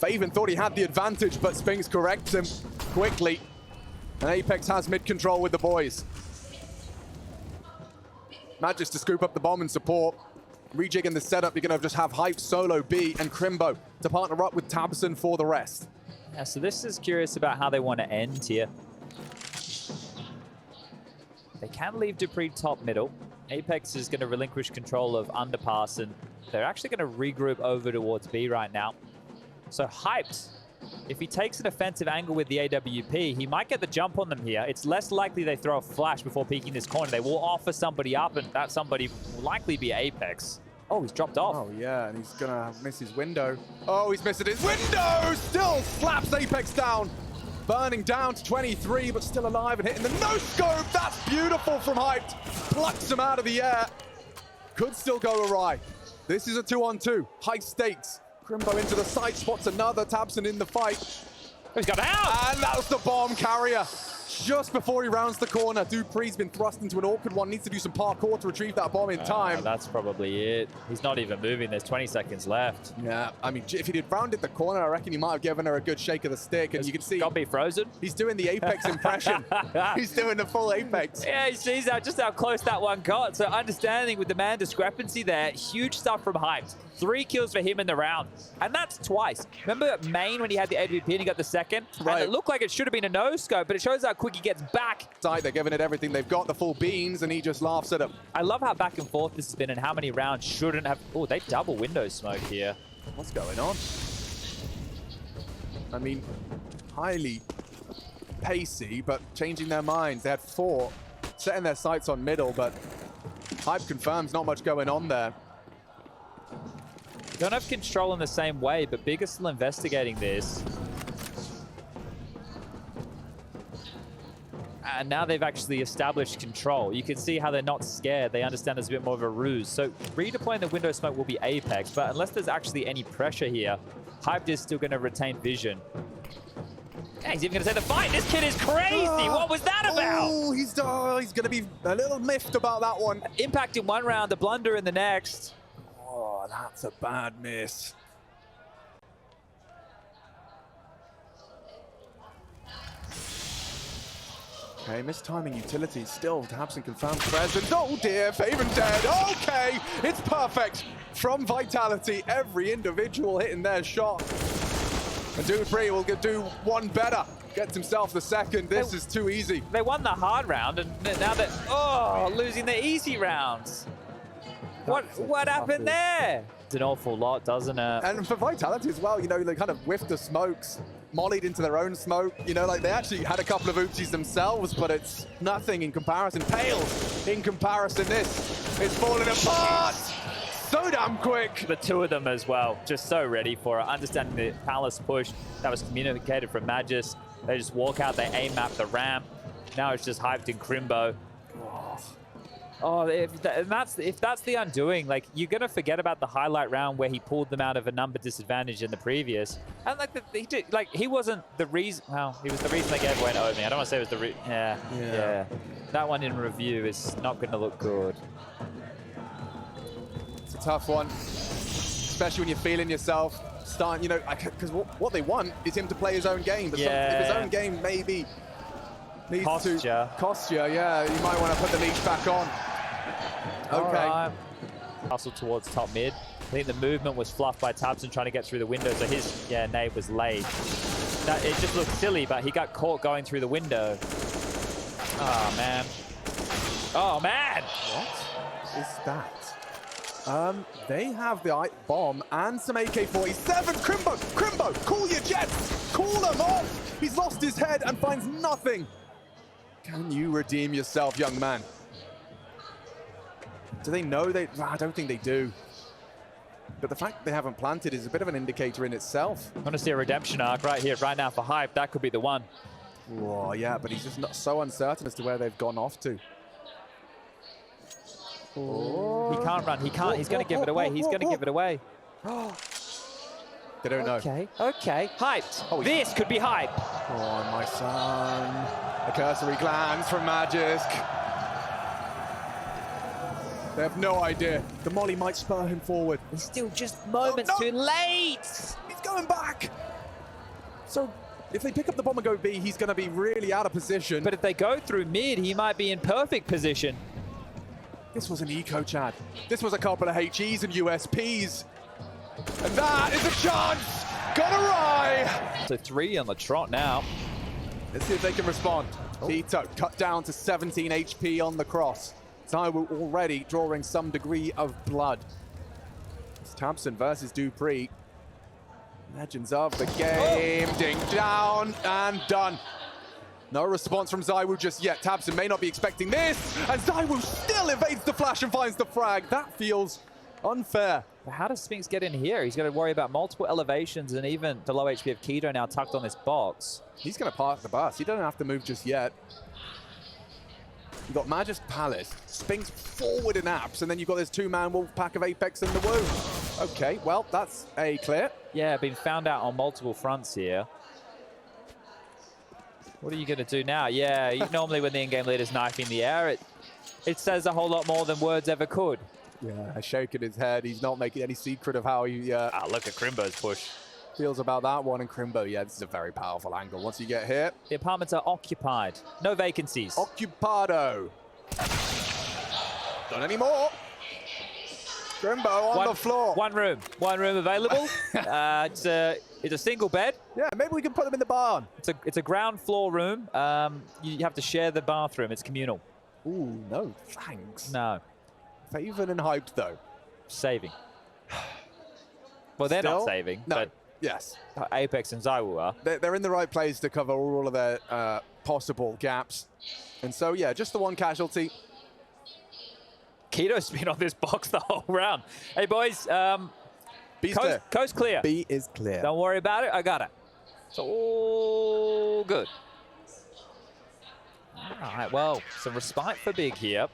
Faven thought he had the advantage, but Spinks corrects him quickly. And Apex has mid-control with the boys. Magis to scoop up the bomb and support. Rejigging the setup, you're going to just have Hype, Solo, B, and Crimbo to partner up with tabseN for the rest. Yeah, so this is curious about how they want to end here. They can leave Dupree top middle. Apex is going to relinquish control of underpass, and they're actually going to regroup over towards B right now. So Hyped, if he takes an offensive angle with the AWP, he might get the jump on them here. It's less likely they throw a flash before peeking this corner. They will offer somebody up, and that somebody will likely be Apex. Oh, he's dropped off. Oh, yeah, and he's going to miss his window. Oh, he's missing his window! Still slaps Apex down. Burning down to 23, but still alive and hitting the no-scope. That's beautiful from Hyped. Plucks him out of the air. Could still go awry. This is a 2-on-2. High stakes. Crimbo into the side, spots another. tabseN in the fight. He's got out! And that's the bomb carrier. Just before he rounds the corner, Dupree's been thrust into an awkward one. Needs to do some parkour to retrieve that bomb in time. That's probably it. He's not even moving. There's 20 seconds left. Yeah, I mean, if he'd rounded the corner, I reckon he might have given her a good shake of the stick. And you can see... Got to be frozen. He's doing the Apex impression. He's doing the full Apex. Yeah, he sees just how close that one got. So understanding with the man discrepancy there, huge stuff from Hyped. 3 kills for him in the round. And that's twice. Remember Main when he had the AWP and he got the second? Right. And it looked like it should have been a no-scope, but it shows how quick he gets back. They're giving it everything. They've got the full beans, and he just laughs at them. I love how back and forth this has been and how many rounds shouldn't have... Oh, they double window smoke here. What's going on? I mean, highly pacey, but changing their minds. They had 4, setting their sights on middle, but Hype confirms not much going on there. Don't have control in the same way, but Big is still investigating this. And now they've actually established control. You can see how they're not scared. They understand there's a bit more of a ruse. So redeploying the window smoke will be Apex, but unless there's actually any pressure here, Hyped is still going to retain vision. Yeah, he's even going to say the fight. This kid is crazy. What was that about? Oh, he's going to be a little miffed about that one. Impact in one round, a blunder in the next. Oh, that's a bad miss. Okay, mistiming utility still. tabseN confirmed present. Oh dear, Faven dead. Okay, it's perfect. From Vitality, every individual hitting their shot. And Dupree will do one better. Gets himself the second. This is too easy. They won the hard round, and now they're losing the easy rounds. What happened there? It's an awful lot, doesn't it? And for Vitality as well, you know, they kind of whiffed the smokes. mollied into their own smoke. You know, like they actually had a couple of oopsies themselves, but it's nothing in comparison. Pales in comparison. This is falling apart so damn quick. The two of them as well, just so ready for it. Understanding the Palace push that was communicated from Magis. They just walk out, they aim map the ramp. Now it's just hyped in Crimbo. Oh, if that's the undoing, like, you're gonna forget about the highlight round where he pulled them out of a number disadvantage in the previous. And he wasn't the reason. Well, he was the reason they gave away to Omi. I don't want to say it was the yeah. That one in review is not going to look good. It's a tough one, especially when you're feeling yourself starting. You know, because what they want is him to play his own game. But if his own game maybe needs to cost you, yeah, you might want to put the leash back on. Okay. Right. Hustle towards top mid. I think the movement was fluffed by Tabson trying to get through the window, so his nade was laid. It just looked silly, but he got caught going through the window. Oh man. Oh man! What is that? They have the bomb and some AK-47. Crimbo, call your jets! Call them off! He's lost his head and finds nothing. Can you redeem yourself, young man? Do they know they? I don't think they do. But the fact they haven't planted is a bit of an indicator in itself. I want to see a redemption arc right here, right now for Hype. That could be the one. Oh, yeah, but he's just not so uncertain as to where they've gone off to. Oh. He can't run. He can't. He's going to give it away. He's going to give it away. They don't know. Okay. Hyped. Oh, this could be Hype. Oh, my son. A cursory glance from Magisk. They have no idea. The molly might spur him forward. It's still just moments too late. He's going back. So if they pick up the bomb and go B, he's going to be really out of position. But if they go through mid, he might be in perfect position. This was an eco, Chad. This was a couple of HEs and USPs. And that is a chance. Got a rye. So 3 on the trot now. Let's see if they can respond. Tito cut down to 17 HP on the cross. Zywoo already drawing some degree of blood. It's Tabson versus Dupree. Legends of the game. Ding down and done. No response from Zywoo just yet. Tabson may not be expecting this. And Zywoo still evades the flash and finds the frag. That feels unfair. But how does Spinks get in here? He's going to worry about multiple elevations and even the low HP of Keto now tucked on this box. He's going to park the bus. He doesn't have to move just yet. You've got Magisk Palace, Spinks forward in apps, and then you've got this two-man wolf pack of Apex and the Woo. Okay, well, that's a clear. Yeah, been found out on multiple fronts here. What are you going to do now? Yeah, normally when the in-game leader's knifing the air, it says a whole lot more than words ever could. Yeah, shaking his head. He's not making any secret of how he look at Crimbo's push. Feels about that one. And Crimbo, yeah, this is a very powerful angle. Once you get here. The apartments are occupied. No vacancies. Occupado. Not anymore. Crimbo on the floor. One room available. It's a single bed. Yeah, maybe we can put them in the barn. It's a ground floor room. You have to share the bathroom. It's communal. Ooh, no, thanks. No. Faven and hyped though. Saving. Well, they're not saving. No. But yes. Apex and Zywoo are. They're in the right place to cover all of their possible gaps. And so, yeah, just the one casualty. Keto's been on this box the whole round. Hey, boys. Coast clear. B is clear. Don't worry about it. I got it. It's all good. All right, well, some respite for Big here.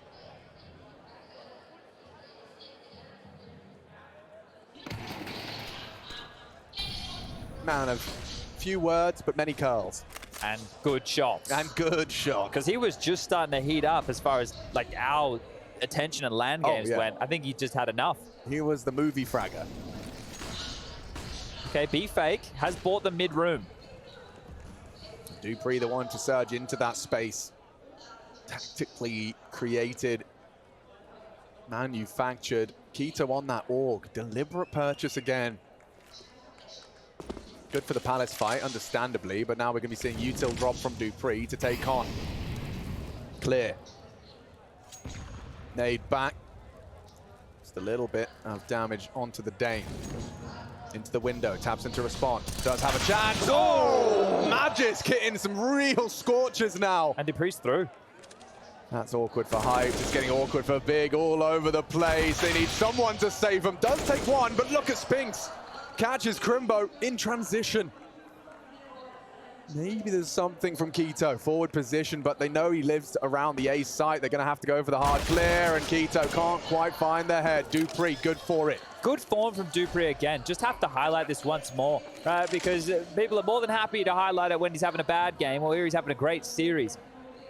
Man of few words, but many curls. And good shots. Because he was just starting to heat up as far as like our attention and land games went. I think he just had enough. He was the movie fragger. Okay, B fake has bought the mid room. Dupree the one to surge into that space. Tactically created, manufactured. Keto on that org. Deliberate purchase again. Good for the Palace fight, understandably, but now we're going to be seeing util drop from Dupree to take on. Clear. Nade back. Just a little bit of damage onto the Dane. into the window, taps into respond, does have a chance. Oh, Magisk hitting some real scorches now. And Dupree's through. That's awkward for Hype, it's getting awkward for Big all over the place. They need someone to save him. Does take one, but look at Spinks. Catches Crimbo in transition. Maybe there's something from Keto, forward position, but they know he lives around the A site. They're going to have to go for the hard clear, and Keto can't quite find their head. Dupree, good for it. Good form from Dupree again. Just have to highlight this once more, because people are more than happy to highlight it when he's having a bad game, or here he's having a great series.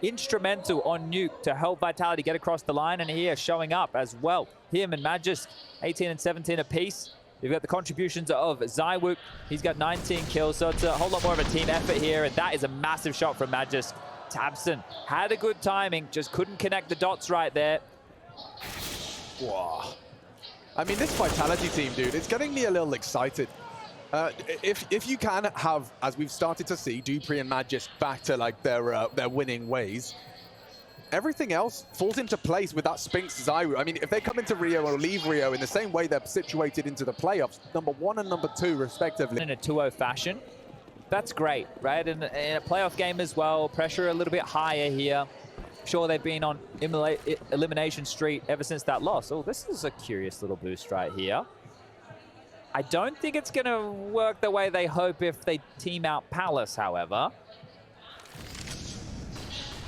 Instrumental on Nuke to help Vitality get across the line, and here showing up as well. Him and Magisk, 18 and 17 apiece. You've got the contributions of Zywuk. He's got 19 kills, so it's a whole lot more of a team effort here, and that is a massive shot from Magisk. Tabson had a good timing, just couldn't connect the dots right there. Wow. I mean, this Vitality team, dude, it's getting me a little excited. If you can have, as we've started to see, Dupree and Magisk back to like their winning ways, everything else falls into place with that Spinks Zywuk. I mean, if they come into Rio or leave Rio in the same way they're situated into the playoffs, number 1 and number 2 respectively. In a 2-0 fashion, that's great, right? In a playoff game as well, pressure a little bit higher here. Sure, they've been on elimination street ever since that loss. Oh, this is a curious little boost right here. I don't think it's going to work the way they hope if they team out Palace, however.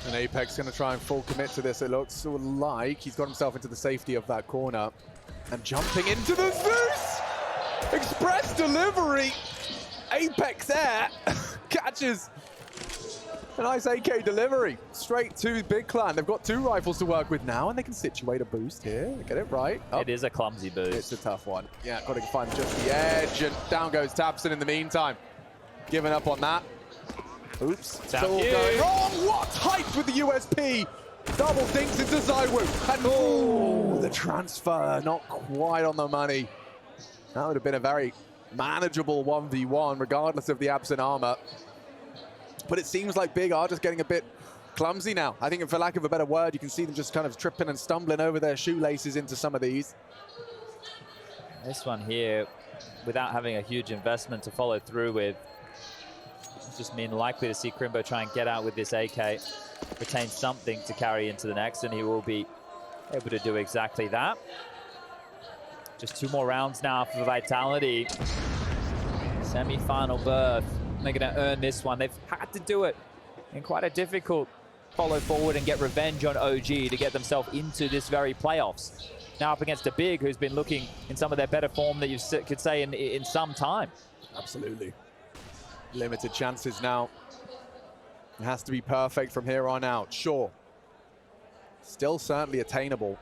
And Apex going to try and full commit to this. It looks like he's got himself into the safety of that corner. And jumping into the Zeus! Express delivery! Apex Air catches a nice AK delivery straight to Big Clan. They've got 2 rifles to work with now, and they can situate a boost here. Get it right. Oh. It is a clumsy boost. It's a tough one. Yeah, got to find just the edge, and down goes Tabson in the meantime. Giving up on that. Oops. It's all going wrong. What? Hyped with the USP. Double dinks into Zywuk. And oh, the transfer not quite on the money. That would have been a very manageable 1v1, regardless of the absent armor. But it seems like Big are just getting a bit clumsy now. I think, for lack of a better word, you can see them just kind of tripping and stumbling over their shoelaces into some of these. This one here, without having a huge investment to follow through with, it's just mean likely to see Crimbo try and get out with this AK, retain something to carry into the next, and he will be able to do exactly that. Just 2 more rounds now for Vitality. Semi-final berth. They're going to earn this one. They've had to do it in quite a difficult follow forward and get revenge on OG to get themselves into this very playoffs. Now up against a Big who's been looking in some of their better form that you could say in some time. Absolutely. Limited chances now. It has to be perfect from here on out. Sure. Still certainly attainable.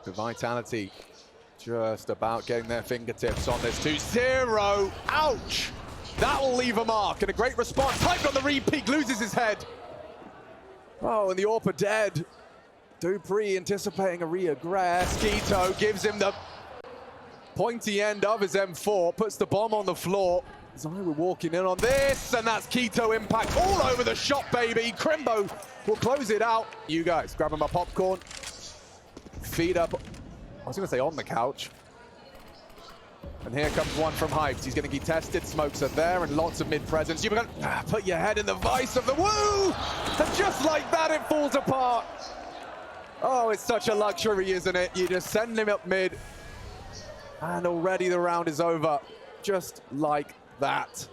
The Vitality just about getting their fingertips on this 2-0. Ouch! That will leave a mark, and a great response. Hyped on the repeat, loses his head. Oh, and the AWP dead. Dupree anticipating a reaggress. Keto gives him the pointy end of his M4, puts the bomb on the floor. Zywuk walking in on this, and that's Keto impact all over the shop, baby. Crimbo will close it out. You guys, grabbing my popcorn. Feet up, I was going to say on the couch. And here comes one from Hyped. He's going to get tested. Smokes are there and lots of mid-presence. You've got to put your head in the vice of the woo! And just like that, it falls apart. Oh, it's such a luxury, isn't it? You just send him up mid. And already the round is over. Just like that.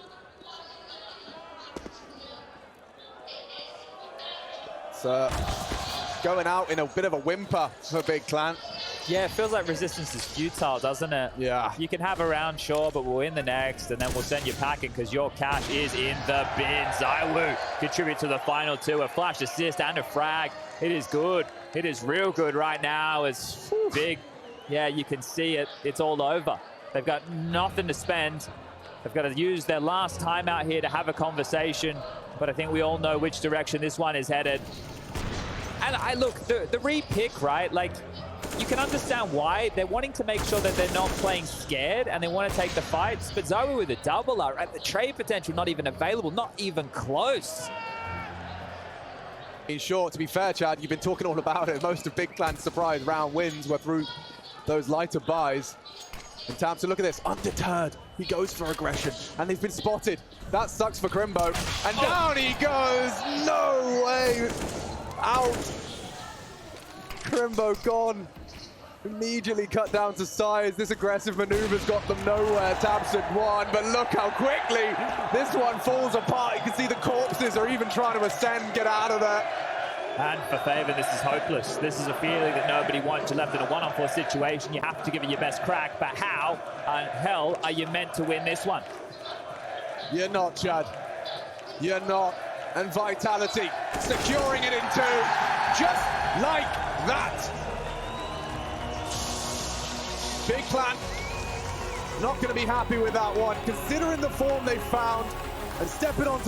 So, going out in a bit of a whimper for Big Clan. Yeah, it feels like resistance is futile, doesn't it? Yeah. You can have a round, sure, but we'll win the next, and then we'll send you packing because your cash is in the bin. Zywuk contribute to the final 2, a flash assist and a frag. It is good. It is real good right now. It's Big. Yeah, you can see it. It's all over. They've got nothing to spend. They've got to use their last time out here to have a conversation, but I think we all know which direction this one is headed. And look, the re-pick, right? Like, you can understand why. They're wanting to make sure that they're not playing scared and they want to take the fights. But Zywuk with a double, right? The trade potential not even available, not even close. In short, to be fair, Chad, you've been talking all about it. Most of Big Clan's surprise round wins were through those lighter buys. And Tamsin, look at this, undeterred. He goes for aggression, and they've been spotted. That sucks for Crimbo. And down he goes, no way, out. Crimbo gone. Immediately cut down to size. This aggressive maneuver's got them nowhere. Tamsin won, but look how quickly this one falls apart. You can see the corpses are even trying to ascend, get out of there. And for Faven, this is hopeless. This is a feeling that nobody wants. You're left in a 1-on-4 situation. You have to give it your best crack, but how and hell are you meant to win this one? You're not, Chad. You're not. And Vitality securing it in 2, just like that. Big Plan, not going to be happy with that one, considering the form they found and stepping on